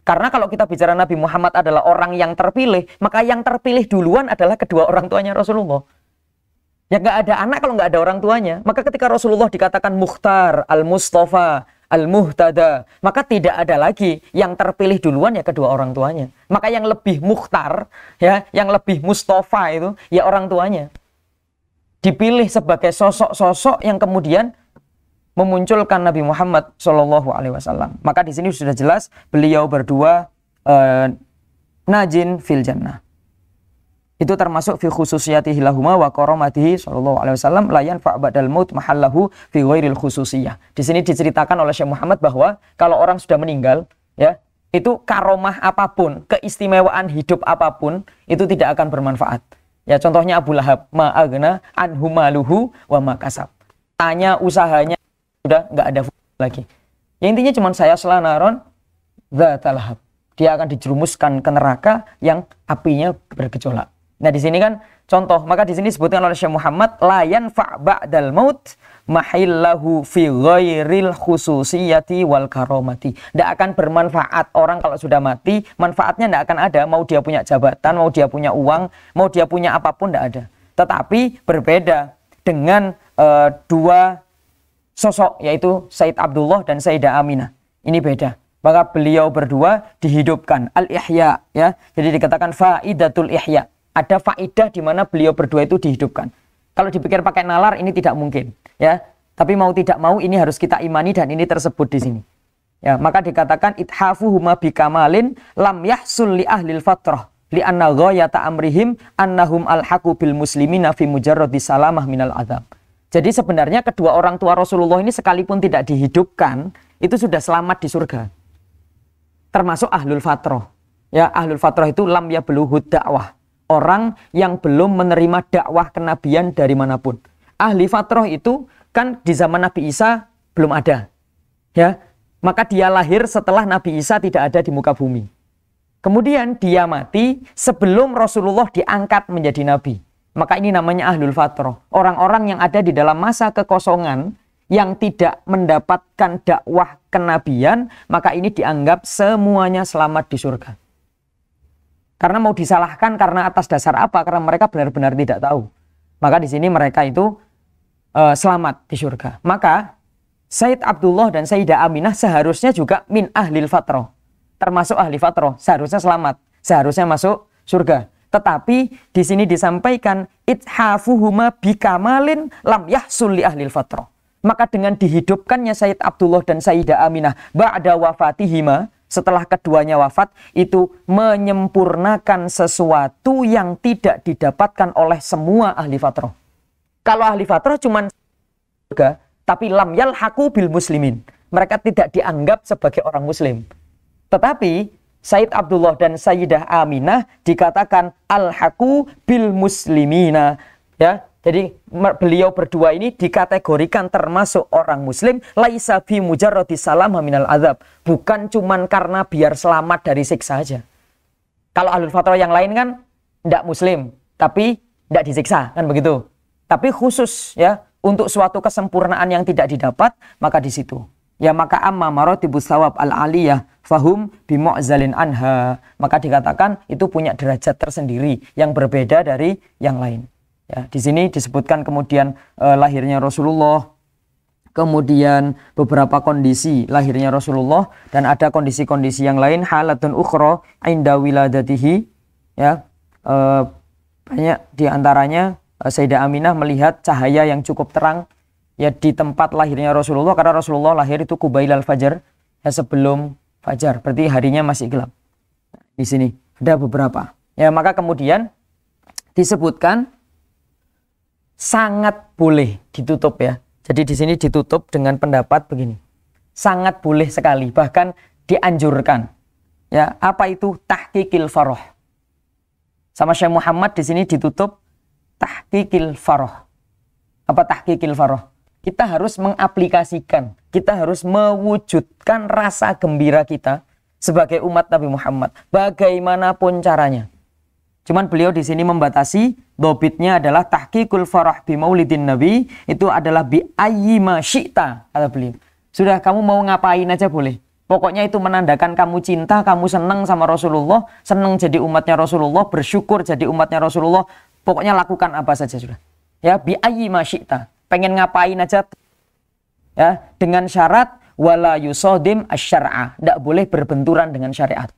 Karena kalau kita bicara Nabi Muhammad adalah orang yang terpilih, maka yang terpilih duluan adalah kedua orang tuanya Rasulullah. Ya nggak ada anak kalau nggak ada orang tuanya. Maka ketika Rasulullah dikatakan Mukhtar, Al-Mustafa, Al-Muhtada, maka tidak ada lagi yang terpilih duluan ya kedua orang tuanya. Maka yang lebih Mukhtar, ya, yang lebih Mustafa itu ya orang tuanya. Dipilih sebagai sosok-sosok yang kemudian memunculkan Nabi Muhammad Shallallahu Alaihi Wasallam. Maka di sini sudah jelas beliau berdua najin fil jannah. Itu termasuk fi khususiyatihi lahuma wa karamatihi Shallallahu Alaihi Wasallam layan fa'badal maut mahallahu fi ghairil khususiyah. Di sini diceritakan oleh Syekh Muhammad bahwa kalau orang sudah meninggal, ya, itu karomah apapun, keistimewaan hidup apapun itu tidak akan bermanfaat. Ya, contohnya Abu Lahab, ma'agna anhu maluhu wa makasab. Tanya usahanya sudah nggak ada lagi. Ya, intinya cuma saya selanaron dzatalahab. Dia akan dijerumuskan ke neraka yang apinya bergejolak. Nah, di sini kan contoh, maka di sini disebutkan oleh Syekh Muhammad layan fa' ba'dal maut mahillahu fi ghairil khususiyati wal karomati. Tidak akan bermanfaat orang kalau sudah mati, manfaatnya tidak akan ada, mau dia punya jabatan, mau dia punya uang, mau dia punya apapun tidak ada. Tetapi berbeda dengan dua sosok, yaitu Sayyid Abdullah dan Sayyidah Aminah. Ini beda. Maka beliau berdua dihidupkan, al-ihya, ya. Jadi dikatakan faidatul ihya. Ada faidah di mana beliau berdua itu dihidupkan. Kalau dipikir pakai nalar ini tidak mungkin, ya. Tapi mau tidak mau ini harus kita imani dan ini tersebut di sini. Ya, maka dikatakan ithafuhuma bikamalin lam yahsul li ahlil fatrah li anna ghayata amrihim annahum alhaqu bil muslimina fi mujarradi salamah minal adzab. Jadi sebenarnya kedua orang tua Rasulullah ini sekalipun tidak dihidupkan, itu sudah selamat di surga. Termasuk ahlul fatrah. Ya, ahlul fatrah itu lam yablughud dakwah. Orang yang belum menerima dakwah kenabian dari manapun. Ahli fatrah itu kan di zaman Nabi Isa belum ada. Ya, maka dia lahir setelah Nabi Isa tidak ada di muka bumi. Kemudian dia mati sebelum Rasulullah diangkat menjadi nabi. Maka ini namanya ahlul fatrah. Orang-orang yang ada di dalam masa kekosongan yang tidak mendapatkan dakwah kenabian, maka ini dianggap semuanya selamat di surga. Karena mau disalahkan karena atas dasar apa? Karena mereka benar-benar tidak tahu. Maka di sini mereka itu selamat di surga. Maka Sayyid Abdullah dan Sayyidah Aminah seharusnya juga min ahlil fatrah, termasuk ahli fatrah, seharusnya selamat, seharusnya masuk surga. Tetapi di sini disampaikan ithafuhuma bikamalin lam yahsul li ahlil fatrah. Maka dengan dihidupkannya Sayyid Abdullah dan Sayyidah Aminah ba'da wafatihima, setelah keduanya wafat, itu menyempurnakan sesuatu yang tidak didapatkan oleh semua ahli fatrah. Kalau ahli fatrah cuman surga, tapi lam yalhaqu bil muslimin. Mereka tidak dianggap sebagai orang muslim. Tetapi Sayyid Abdullah dan Sayyidah Aminah dikatakan alhaqu bil muslimina. Ya, jadi beliau berdua ini dikategorikan termasuk orang muslim, laisa bi mujarradi salam minal azab. Bukan cuman karena biar selamat dari siksa saja. Kalau ahlul fatrah yang lain kan tidak muslim, tapi tidak disiksa, kan begitu. Tapi khusus ya untuk suatu kesempurnaan yang tidak didapat, maka di situ. Ya maka amma maratibus thawab al-aliyah fahum bimu'zalin anha. Maka dikatakan itu punya derajat tersendiri yang berbeda dari yang lain. Ya, di sini disebutkan kemudian lahirnya Rasulullah, kemudian beberapa kondisi lahirnya Rasulullah, dan ada kondisi-kondisi yang lain, halatun ukhra inda wiladatihi. Ya, banyak diantaranya Sayyidah Aminah melihat cahaya yang cukup terang ya di tempat lahirnya Rasulullah, karena Rasulullah lahir itu kubailal fajar, ya sebelum fajar, berarti harinya masih gelap. Di sini ada beberapa. Ya, maka kemudian disebutkan sangat boleh ditutup ya. Jadi di sini ditutup dengan pendapat begini. Sangat boleh sekali, bahkan dianjurkan. Ya, apa itu tahqiqil farah? Sama Syekh Muhammad di sini ditutup tahqiqil farah. Apa tahqiqil farah? Kita harus mengaplikasikan, kita harus mewujudkan rasa gembira kita sebagai umat Nabi Muhammad, bagaimanapun caranya. Cuman beliau di sini membatasi, dobitnya adalah tahqiqul farah bi maulidin Nabi, itu adalah bi ayyima syi'ta, kata beliau. Sudah, kamu mau ngapain aja boleh. Pokoknya itu menandakan kamu cinta, kamu senang sama Rasulullah, senang jadi umatnya Rasulullah, bersyukur jadi umatnya Rasulullah. Pokoknya lakukan apa saja sudah. Ya, bi ayyima syi'ta. Pengen ngapain aja. Ya, dengan syarat wala yusadim asy-syar'a. Enggak boleh berbenturan dengan syariat.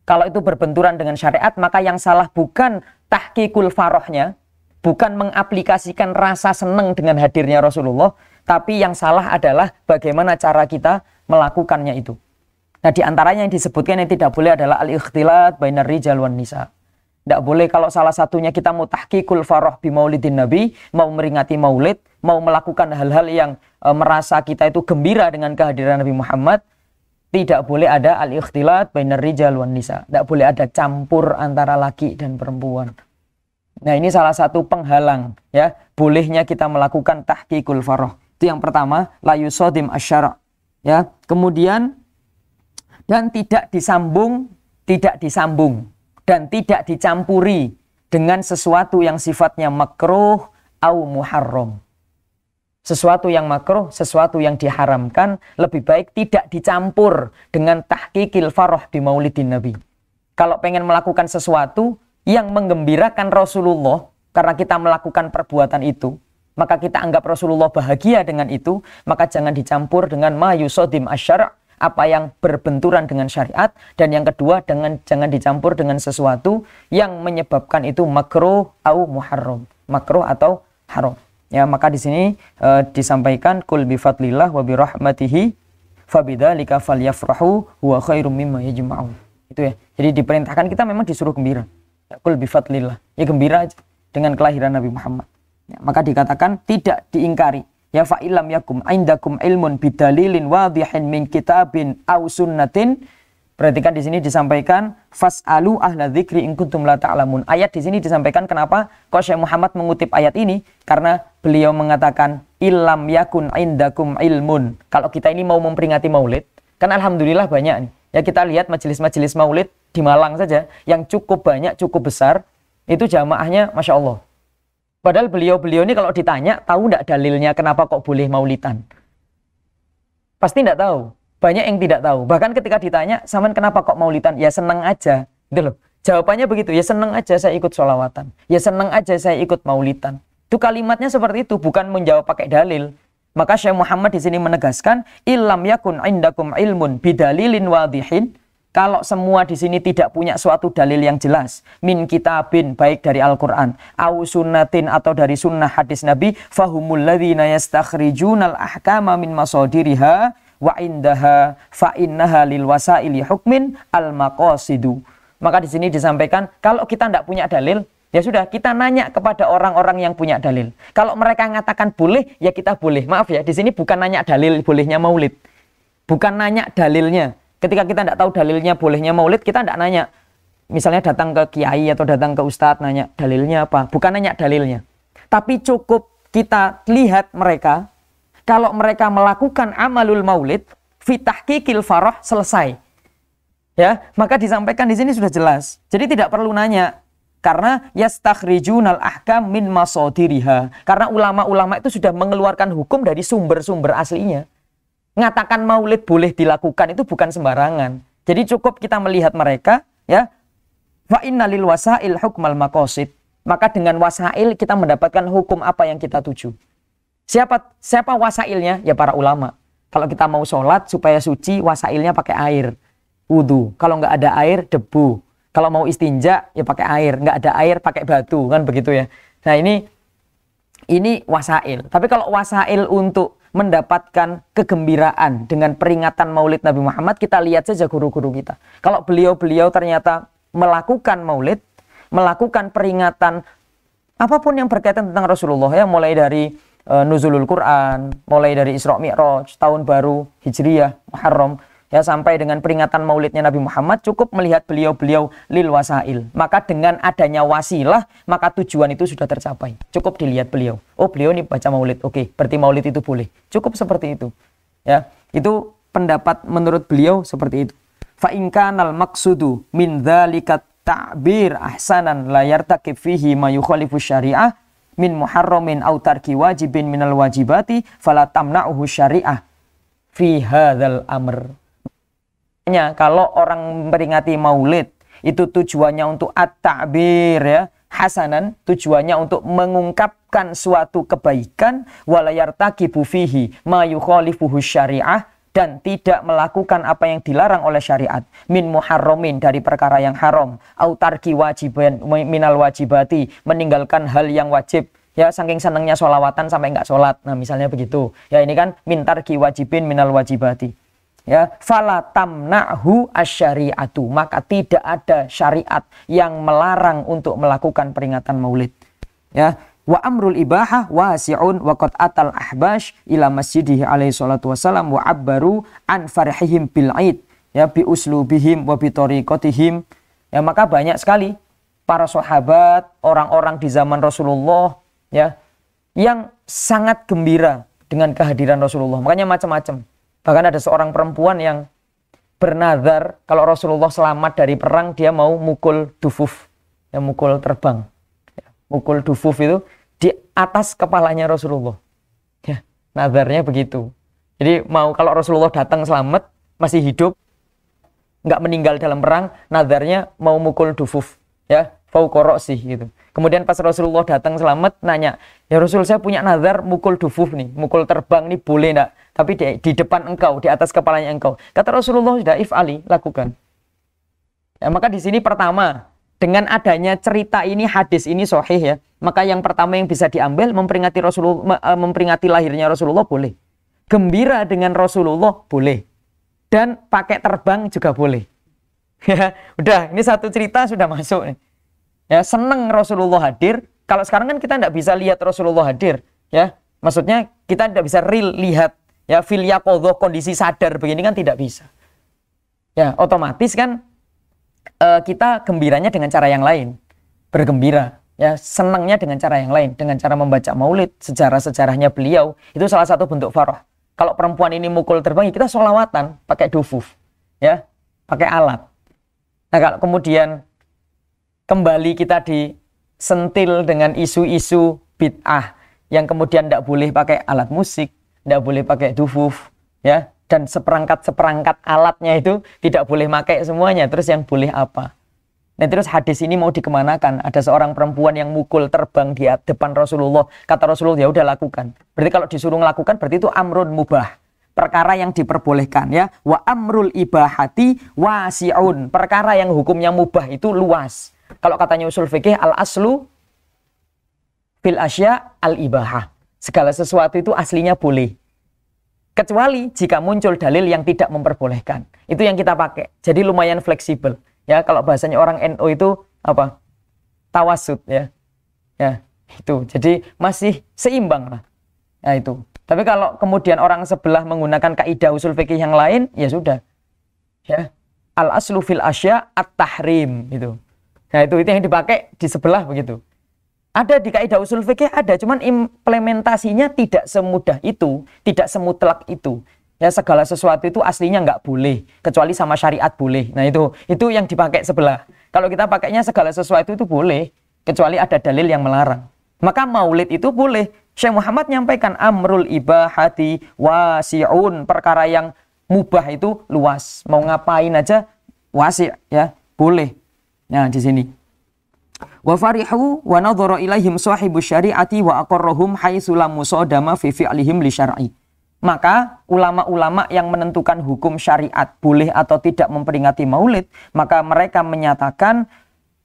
Kalau itu berbenturan dengan syariat, maka yang salah bukan tahqiqul farahnya, bukan mengaplikasikan rasa senang dengan hadirnya Rasulullah, tapi yang salah adalah bagaimana cara kita melakukannya itu. Nah, di antaranya yang disebutkan yang tidak boleh adalah al-ikhtilat bainar rijal wan nisa. Tidak boleh kalau salah satunya kita mau tahqiqul farah bi maulidin Nabi, mau meringati maulid, mau melakukan hal-hal yang merasa kita itu gembira dengan kehadiran Nabi Muhammad, tidak boleh ada al-ikhtilat bainar rijal wan nisa. Tidak boleh ada campur antara laki dan perempuan. Nah, ini salah satu penghalang ya, bolehnya kita melakukan tahqiqul farah. Itu yang pertama, la yusadim asy-syara'. Ya, kemudian dan tidak disambung dan tidak dicampuri dengan sesuatu yang sifatnya makruh au muharram. Sesuatu yang makruh, sesuatu yang diharamkan, lebih baik tidak dicampur dengan tahqiqil farah di maulidin Nabi. Kalau pengen melakukan sesuatu yang menggembirakan Rasulullah, karena kita melakukan perbuatan itu, maka kita anggap Rasulullah bahagia dengan itu, maka jangan dicampur dengan ma yusadim asy-syara', apa yang berbenturan dengan syariat, dan yang kedua jangan dicampur dengan sesuatu yang menyebabkan itu makruh au muharram, makruh atau haram. Ya, maka di sini disampaikan kul bi fadlillah wa bi rahmatihi fabidzalika falyafrahu huwa khairum mimma yajma'un. Itu ya. Jadi diperintahkan kita memang disuruh gembira. Ya, kul bi fadlillah. Ya, gembira aja dengan kelahiran Nabi Muhammad. Ya, maka dikatakan tidak diingkari. Ya fa illam yakum indakum ilmun bidalilin wadhihin min kitabin aw sunnatin. Perhatikan di sini disampaikan fasalu ahla dzikri in kuntum la ta'lamun. Ayat di sini disampaikan kenapa kok Syekh Muhammad mengutip ayat ini? Karena beliau mengatakan illam yakun indakum ilmun. Kalau kita ini mau memperingati Maulid, kan alhamdulillah banyak nih. Ya, kita lihat majelis-majelis Maulid di Malang saja yang cukup banyak, cukup besar, itu jamaahnya Masya Allah. Padahal beliau-beliau ini kalau ditanya, tahu enggak dalilnya kenapa kok boleh maulidan? Pasti enggak tahu. Banyak yang tidak tahu. Bahkan ketika ditanya, "Saman kenapa kok maulidan?" Ya senang aja. Gitu loh. Jawabannya begitu. Ya senang aja saya ikut sholawatan. Ya senang aja saya ikut maulidan. Itu kalimatnya seperti itu. Bukan menjawab pakai dalil. Maka Syekh Muhammad di sini menegaskan, illam yakun indakum ilmun bidalilin wadhihin. Kalau semua di sini tidak punya suatu dalil yang jelas, min kitabin, baik dari Al-Quran, au sunnatin, atau dari sunnah hadis Nabi, fahumul ladzina yastakhrijunal ahkama min masodiriha wa indaha fa innaha lil wasaili hukmin al maqasidu. Maka di sini disampaikan, kalau kita tidak punya dalil, ya sudah, kita nanya kepada orang-orang yang punya dalil. Kalau mereka mengatakan boleh, ya kita boleh. Maaf ya, di sini bukan nanya dalil bolehnya maulid, bukan nanya dalilnya. Ketika kita tidak tahu dalilnya bolehnya maulid, kita tidak nanya. Misalnya datang ke kiai atau datang ke ustadz, nanya dalilnya apa. Bukan nanya dalilnya. Tapi cukup kita lihat mereka, kalau mereka melakukan amalul maulid, fitahkikil farah, selesai. Ya, maka disampaikan di sini sudah jelas. Jadi tidak perlu nanya. Karena yastakhrijunal ahkam min masodiriha. Karena ulama-ulama itu sudah mengeluarkan hukum dari sumber-sumber aslinya. Ngatakan maulid boleh dilakukan itu bukan sembarangan. Jadi cukup kita melihat mereka, ya. Fa innalil wasail hukmal maqasid. Maka dengan wasail kita mendapatkan hukum apa yang kita tuju. Siapa wasailnya? Ya para ulama. Kalau kita mau sholat supaya suci, wasailnya pakai air, wudu. Kalau nggak ada air, debu. Kalau mau istinja, ya pakai air. Nggak ada air, pakai batu, kan begitu ya. Nah ini wasail. Tapi kalau wasail untuk mendapatkan kegembiraan dengan peringatan maulid Nabi Muhammad, kita lihat saja guru-guru kita. Kalau beliau-beliau ternyata melakukan maulid, melakukan peringatan apapun yang berkaitan tentang Rasulullah, ya, mulai dari nuzulul Quran, mulai dari Isra Mi'raj, tahun baru Hijriyah, Muharram, ya, sampai dengan peringatan maulidnya Nabi Muhammad, cukup melihat beliau-beliau lil wasail. Maka dengan adanya wasilah, maka tujuan itu sudah tercapai. Cukup dilihat beliau. Oh, beliau ini baca maulid. Oke, berarti maulid itu boleh. Cukup seperti itu. Ya, itu pendapat menurut beliau seperti itu. Fa in kanal maqsudu min dzalika ta'bir ahsanan la yartaqib fihi ma yukhalifu syari'ah min muharramin aw tarki wajibin minal wajibati fala tamna'uhu syari'ah fi hadzal amr. Kalau orang memperingati maulid itu tujuannya untuk at-ta'bir, ya, hasanan, tujuannya untuk mengungkapkan suatu kebaikan, wala yartaqibu fihi ma yukhalifuhu syari'ah, dan tidak melakukan apa yang dilarang oleh syariat, min muharramin, dari perkara yang haram, au tarki wajiban minal wajibati, meninggalkan hal yang wajib, ya, saking senangnya sholawatan sampai nggak sholat, nah misalnya begitu, ya, ini kan min tarki wajibin minal wajibati, ya, fala tamna'hu asyari'atu, maka tidak ada syariat yang melarang untuk melakukan peringatan maulid, ya. Wa amrul ibahah wasi'un wa qad atal ahbash ila masjidihi alaihi salatu wassalam wa abbaru an farhihim bil aid, ya, bi uslubihim wa bi tariqatihim, ya, maka banyak sekali para sahabat, orang-orang di zaman Rasulullah, ya, yang sangat gembira dengan kehadiran Rasulullah. Makanya macam-macam. Bahkan ada seorang perempuan yang bernazar kalau Rasulullah selamat dari perang, dia mau mukul dufuf, ya, mukul terbang, ya, mukul dufuf itu di atas kepalanya Rasulullah, ya, nazarnya begitu. Jadi mau kalau Rasulullah datang selamat, masih hidup, nggak meninggal dalam perang, nazarnya mau mukul dufuf, ya, fauqa ra'sih gitu. Kemudian pas Rasulullah datang selamat, nanya, ya Rasul, saya punya nazar mukul dufuf nih, mukul terbang nih, boleh enggak? Tapi di depan engkau, di atas kepalanya engkau. Kata Rasulullah, sudah, if'ali, lakukan. Ya, maka di sini pertama, dengan adanya cerita ini, hadis ini sahih, ya, maka yang pertama yang bisa diambil, memperingati Rasulullah, memperingati lahirnya Rasulullah boleh. Gembira dengan Rasulullah boleh. Dan pakai terbang juga boleh. Ya, udah, ini satu cerita sudah masuk nih. Ya, seneng Rasulullah hadir. Kalau sekarang kan kita tidak bisa lihat Rasulullah hadir, ya. Maksudnya kita tidak bisa real lihat, ya, fil yaqadhah, kondisi sadar begini kan tidak bisa. Ya, otomatis kan kita gembiranya dengan cara yang lain. Bergembira, ya, senangnya dengan cara yang lain, dengan cara membaca maulid, sejarah-sejarahnya beliau. Itu salah satu bentuk farah. Kalau perempuan ini mukul terbang, kita sholawatan pakai dufuf, ya, pakai alat. Nah, kalau kemudian kembali kita disentil dengan isu-isu bid'ah yang kemudian tidak boleh pakai alat musik, tidak boleh pakai dufuf, ya, dan seperangkat alatnya itu tidak boleh pakai semuanya. Terus yang boleh apa? Nah terus hadis ini mau dikemanakan? Ada seorang perempuan yang mukul terbang di depan Rasulullah. Kata Rasulullah, ya udah lakukan. Berarti kalau disuruh melakukan berarti itu amrun mubah. Perkara yang diperbolehkan ya. Wa amrul ibahati wasi'un. Perkara yang hukumnya mubah itu luas. Kalau katanya usul fikih al aslu fil asya al ibahah. Segala sesuatu itu aslinya boleh. Kecuali jika muncul dalil yang tidak memperbolehkan. Itu yang kita pakai. Jadi lumayan fleksibel. Ya, kalau bahasanya orang NU itu apa? Tawasud ya. Ya, itu. Jadi masih seimbang lah. Ya itu. Tapi kalau kemudian orang sebelah menggunakan kaidah usul fikih yang lain, ya sudah. Ya. Al aslu fil asya at-tahrim itu. Nah, itu yang dipakai di sebelah begitu. Ada di kaidah usul fikih ada, cuman implementasinya tidak semudah itu, tidak semutlak itu. Ya segala sesuatu itu aslinya nggak boleh, kecuali sama syariat boleh. Nah itu yang dipakai sebelah. Kalau kita pakainya segala sesuatu itu boleh, kecuali ada dalil yang melarang. Maka maulid itu boleh. Syekh Muhammad nyampaikan amrul ibahati wasi'un, perkara yang mubah itu luas. Mau ngapain aja wasi' ya, boleh. Nah di sini. Wa farihu wa nadhara ilaihim sahibu syari'ati wa aqarrahum haitsu lam musadama fi fi'lihim li syar'i. Maka ulama-ulama yang menentukan hukum syariat boleh atau tidak memperingati maulid, maka mereka menyatakan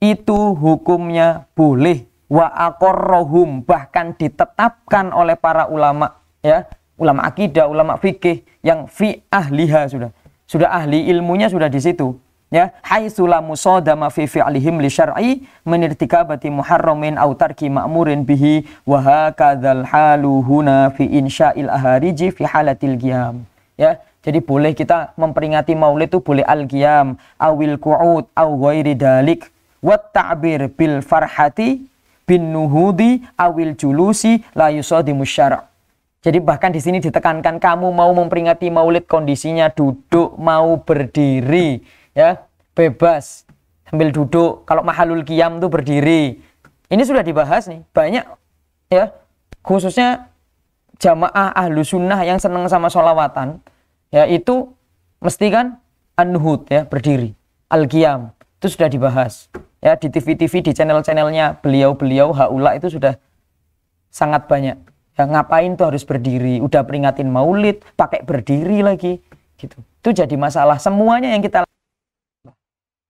itu hukumnya boleh. Wa aqarrahum, bahkan ditetapkan oleh para ulama ya, ulama akidah, ulama fikih yang fi ahliha sudah ahli ilmunya sudah di situ. Ya, haitsu la musadama fi fi'lihim li syar'i min irtikabati muharramin aw tarki ma'murin bihi wa hakadzal halu huna fi insya'il ahariji fi halatil qiyam. Ya, jadi boleh kita memperingati maulid itu boleh al-qiyam awil qu'ud aw ghairi dalik wa ta'bir bil farhati bin nuhudi awil julusi la yusadimu syara'. Jadi bahkan di sini ditekankan kamu mau memperingati maulid kondisinya duduk, mau berdiri, ya, bebas sambil duduk. Kalau mahalul qiyam itu berdiri. Ini sudah dibahas nih, banyak ya, khususnya jamaah ahlu sunnah yang senang sama sholawatan, ya itu mesti kan an-nuhud ya, berdiri. Al-qiyam itu sudah dibahas. Ya di TV-TV, di channel-channelnya beliau-beliau haula itu sudah sangat banyak. Ya, ngapain tuh harus berdiri? Udah peringatin maulid, pakai berdiri lagi, gitu. Itu jadi masalah. Semuanya yang kita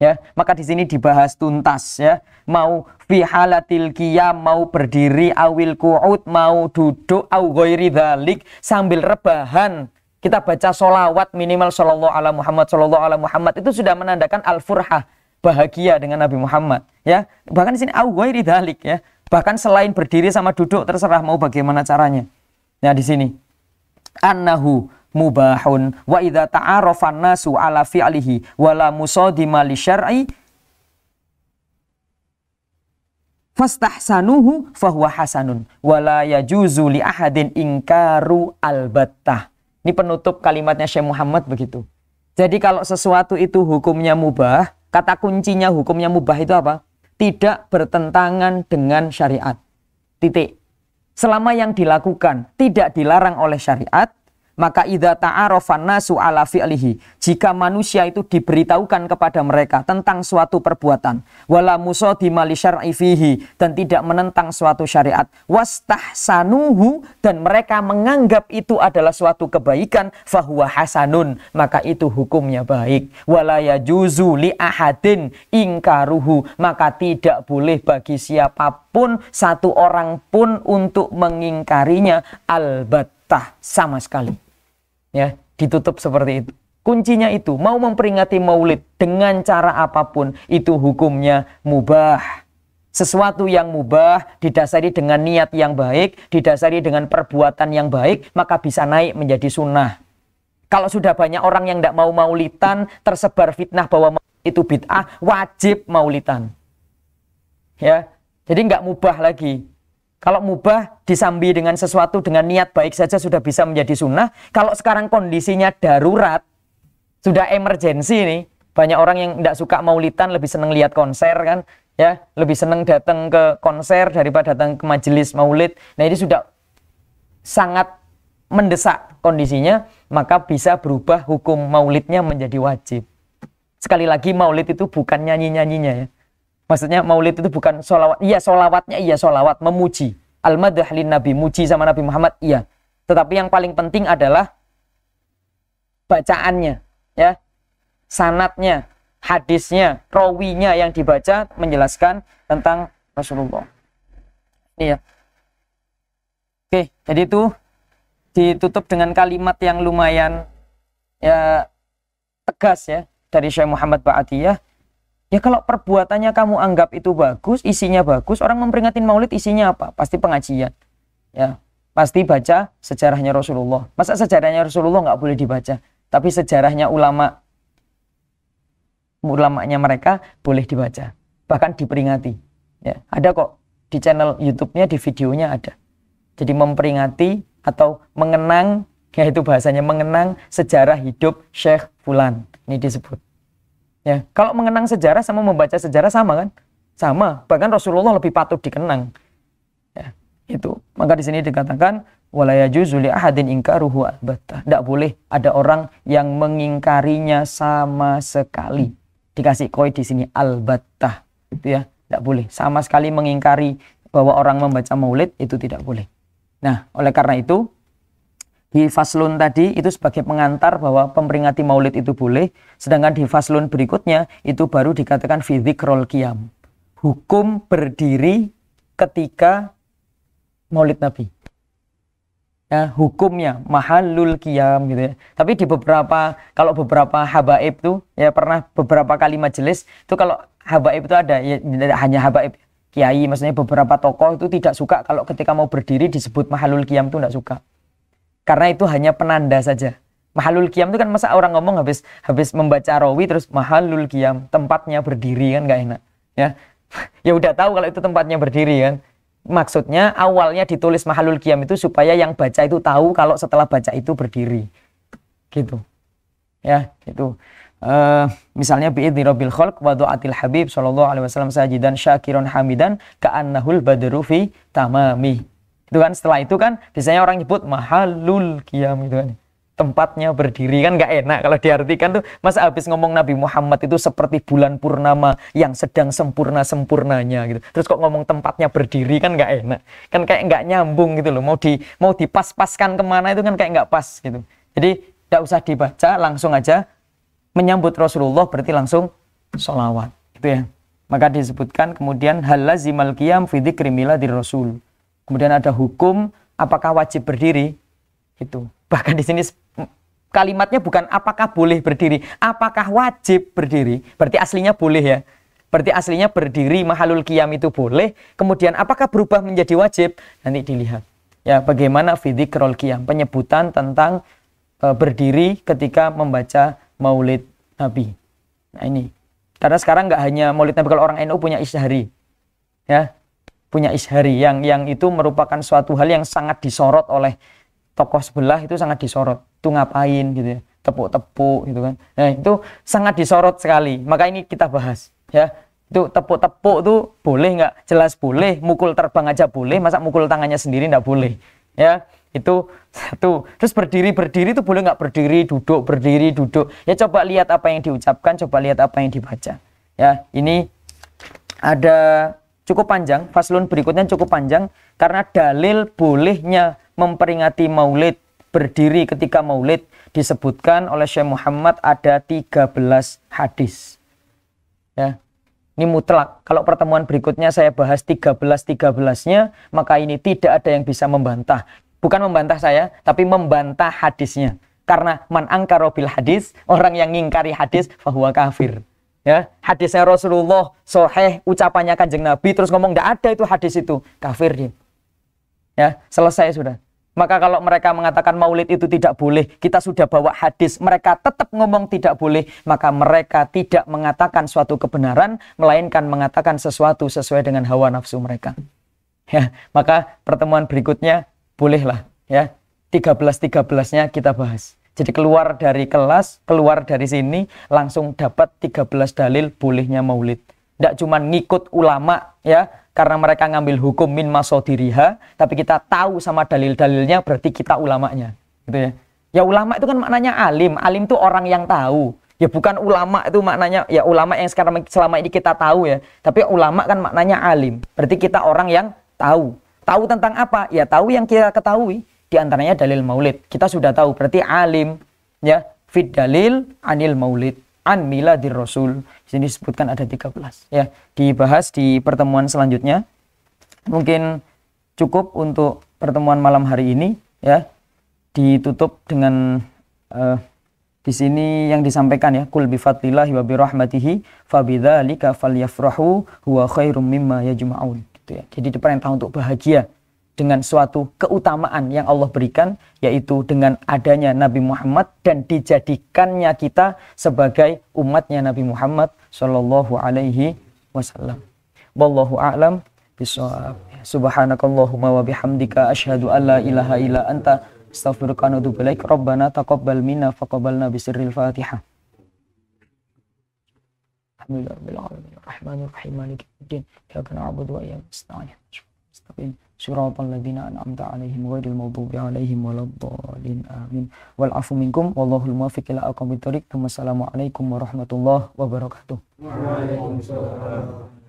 ya, maka di sini dibahas tuntas ya. Mau fi halatil qiyam, mau berdiri, awil qu'ud, mau duduk, au ghairi dzalik, sambil rebahan. Kita baca sholawat minimal sallallahu ala Muhammad itu sudah menandakan al-furhah, bahagia dengan Nabi Muhammad ya. Bahkan di sini au ghairi dzalik ya. Bahkan selain berdiri sama duduk terserah mau bagaimana caranya. Nah di sini annahu mubahun wa idza ta'arafa an-nasu ala fi'lihi wa la musadima li syar'i fastahsanuhu fahuwa hasanun wa la yajuzu li ahadin inkaru albattah. Ini penutup kalimatnya Syekh Muhammad begitu. Jadi kalau sesuatu itu hukumnya mubah, kata kuncinya hukumnya mubah itu apa? Tidak bertentangan dengan syariat. Titik. Selama yang dilakukan tidak dilarang oleh syariat, maka idza ta'arafan nasu ala fi'lihi, jika manusia itu diberitahukan kepada mereka tentang suatu perbuatan, wala musadima li syar'i fihi, dan tidak menentang suatu syariat, wastahsanuhu, dan mereka menganggap itu adalah suatu kebaikan, fahuwa hasanun, maka itu hukumnya baik. Wala yajuzu li ahadin ingkaruhu, maka tidak boleh bagi siapapun, satu orang pun untuk mengingkarinya albattah, sama sekali. Ya, ditutup seperti itu. Kuncinya itu, mau memperingati maulid dengan cara apapun, itu hukumnya mubah. Sesuatu yang mubah didasari dengan niat yang baik, didasari dengan perbuatan yang baik, maka bisa naik menjadi sunnah. Kalau sudah banyak orang yang tidak mau maulidan, tersebar fitnah bahwa itu bid'ah, wajib maulidan. Ya, jadi nggak mubah lagi. Kalau mubah disambi dengan sesuatu dengan niat baik saja sudah bisa menjadi sunnah. Kalau sekarang kondisinya darurat, sudah emergensi nih. Banyak orang yang tidak suka maulidan, lebih senang lihat konser kan, ya, lebih senang datang ke konser daripada datang ke majelis maulid. Nah ini sudah sangat mendesak kondisinya, maka bisa berubah hukum maulidnya menjadi wajib. Sekali lagi maulid itu bukan nyanyi-nyanyinya ya. Maksudnya maulid itu bukan sholawat. Iya sholawatnya, iya sholawat, memuji. Al-madah lin Nabi, muji sama Nabi Muhammad, iya. Tetapi yang paling penting adalah bacaannya, ya, sanatnya, hadisnya, rawinya yang dibaca menjelaskan tentang Rasulullah. Ini ya. Oke, jadi itu ditutup dengan kalimat yang lumayan ya tegas ya dari Syekh Muhammad Ba'atiyah. Ya kalau perbuatannya kamu anggap itu bagus, isinya bagus, orang memperingatin maulid isinya apa? Pasti pengajian. Ya, pasti baca sejarahnya Rasulullah. Masa sejarahnya Rasulullah nggak boleh dibaca? Tapi sejarahnya ulamanya mereka boleh dibaca. Bahkan diperingati. Ya, ada kok di channel YouTube-nya, di videonya ada. Jadi memperingati atau mengenang, yaitu bahasanya mengenang sejarah hidup Syekh Fulan. Ini disebut. Ya, kalau mengenang sejarah sama membaca sejarah sama kan? Sama. Bahkan Rasulullah lebih patut dikenang. Ya, itu. Maka di sini dikatakan wala yajuzu li ahadin inkaruhu albattah. Tidak boleh ada orang yang mengingkarinya sama sekali. Dikasih koi di sini albattah. Itu ya, tidak boleh. Sama sekali mengingkari bahwa orang membaca maulid itu tidak boleh. Nah, oleh karena itu di faslun tadi itu sebagai pengantar bahwa memperingati maulid itu boleh, sedangkan di faslun berikutnya itu baru dikatakan fi dzikrul qiyam. Hukum berdiri ketika maulid Nabi. Ya, hukumnya mahallul qiyam gitu ya. Tapi di kalau beberapa habaib tuh ya pernah beberapa kali majelis itu kalau habaib itu ada ya, hanya habaib kiai, maksudnya beberapa tokoh itu tidak suka kalau ketika mau berdiri disebut mahallul qiyam itu tidak suka. Karena itu hanya penanda saja. Mahallul qiyam itu kan masa orang ngomong habis membaca rawi terus mahallul qiyam, tempatnya berdiri kan nggak enak. Ya. Ya udah tahu kalau itu tempatnya berdiri kan. Maksudnya awalnya ditulis mahallul qiyam itu supaya yang baca itu tahu kalau setelah baca itu berdiri. Gitu. Ya, itu. Misalnya bi'idni rabbil khalq wa du'atil habib sallallahu alaihi wasallam sajidan syakiron hamidan ka'annahul badru fi tamami. Itu kan setelah itu kan biasanya orang nyebut mahallul qiyam gitu kan. Tempatnya berdiri kan nggak enak kalau diartikan tuh masa habis ngomong Nabi Muhammad itu seperti bulan purnama yang sedang sempurnanya gitu. Terus kok ngomong tempatnya berdiri kan nggak enak. Kan kayak nggak nyambung gitu loh. Mau dipas-paskan kemana itu kan kayak nggak pas gitu. Jadi nggak usah dibaca, langsung aja menyambut Rasulullah berarti langsung sholawat. Gitu ya. Maka disebutkan kemudian hal lazimal qiyam fi dzikri miladir rasul. Kemudian ada hukum apakah wajib berdiri itu. Bahkan di sini kalimatnya bukan apakah boleh berdiri, apakah wajib berdiri. Berarti aslinya boleh ya. Berarti aslinya berdiri mahallul qiyam itu boleh. Kemudian apakah berubah menjadi wajib? Nanti dilihat. Ya, bagaimana fi dzikrul qiyam, penyebutan tentang berdiri ketika membaca Maulid Nabi. Nah ini. Karena sekarang nggak hanya Maulid Nabi, kalau orang NU punya isyhari. Ya. Punya isyhari yang itu merupakan suatu hal yang sangat disorot oleh tokoh sebelah, itu sangat disorot. Itu ngapain gitu ya, tepuk-tepuk gitu kan. Nah itu sangat disorot sekali, maka ini kita bahas ya. Itu tepuk-tepuk tuh boleh nggak? Jelas boleh. Mukul terbang aja boleh, masa mukul tangannya sendiri nggak boleh ya. Itu satu. Terus berdiri itu boleh nggak? Berdiri duduk ya. Coba lihat apa yang diucapkan, coba lihat apa yang dibaca ya. Ini ada cukup panjang, faslun berikutnya cukup panjang karena dalil bolehnya memperingati maulid, berdiri ketika maulid disebutkan oleh Syekh Muhammad ada 13 hadis. Ya. Ini mutlak. Kalau pertemuan berikutnya saya bahas 13-13-nya, maka ini tidak ada yang bisa membantah. Bukan membantah saya, tapi membantah hadisnya. Karena man angkara bil hadis, orang yang ngingkari hadis fahuwa kafir. Ya, hadisnya Rasulullah sahih, ucapannya Kanjeng Nabi terus ngomong enggak ada itu hadis itu, kafir dia. Ya, selesai sudah. Maka kalau mereka mengatakan maulid itu tidak boleh, kita sudah bawa hadis, mereka tetap ngomong tidak boleh, maka mereka tidak mengatakan suatu kebenaran, melainkan mengatakan sesuatu sesuai dengan hawa nafsu mereka. Ya, maka pertemuan berikutnya bolehlah ya, 13-13-nya kita bahas. Jadi keluar dari kelas, keluar dari sini, langsung dapat 13 dalil bolehnya maulid. Tidak cuma ngikut ulama ya, karena mereka ngambil hukum min masodiriha, tapi kita tahu sama dalil-dalilnya, berarti kita ulamanya. Gitu ya. Ya ulama itu kan maknanya alim. Alim itu orang yang tahu. Ya bukan ulama itu maknanya ya ulama yang sekarang selama ini kita tahu ya, tapi ulama kan maknanya alim. Berarti kita orang yang tahu. Tahu tentang apa? Ya tahu yang kita ketahui. Di antaranya dalil maulid. Kita sudah tahu berarti alim ya. Fit dalil anil maulid an miladir rasul. Di sini disebutkan ada 13 ya. Dibahas di pertemuan selanjutnya. Mungkin cukup untuk pertemuan malam hari ini ya. Ditutup dengan di sini yang disampaikan ya, kul bi fadlillahi wa bi rahmatihi fabidzalika falyafrahu huwa khairum mimma yajma'un gitu ya. Jadi diperintah untuk bahagia dengan suatu keutamaan yang Allah berikan, yaitu dengan adanya Nabi Muhammad dan dijadikannya kita sebagai umatnya Nabi Muhammad sallallahu alaihi wasallam. Wallahu a'lam bishawab. Subhanakallahumma wa bihamdika asyhadu an la ilaha illa anta astaghfiruka wa atubu ilaik. Rabbana taqabbal minna faqabbalna bisirril Fatihah. Alhamdulillahirabbil alamin arrahmanir rahim maliki yaumiddin iyyaka na'budu wa iyyaka nasta'in istaqim siratal ladzina an'amta 'alaihim ghairil maghdubi 'alaihim waladdallin amin wal 'afu minkum wallahul muwaffiq ila aqwamit thoriq. Wassalamu alaikum warahmatullahi wabarakatuh. Waalaikumsalam.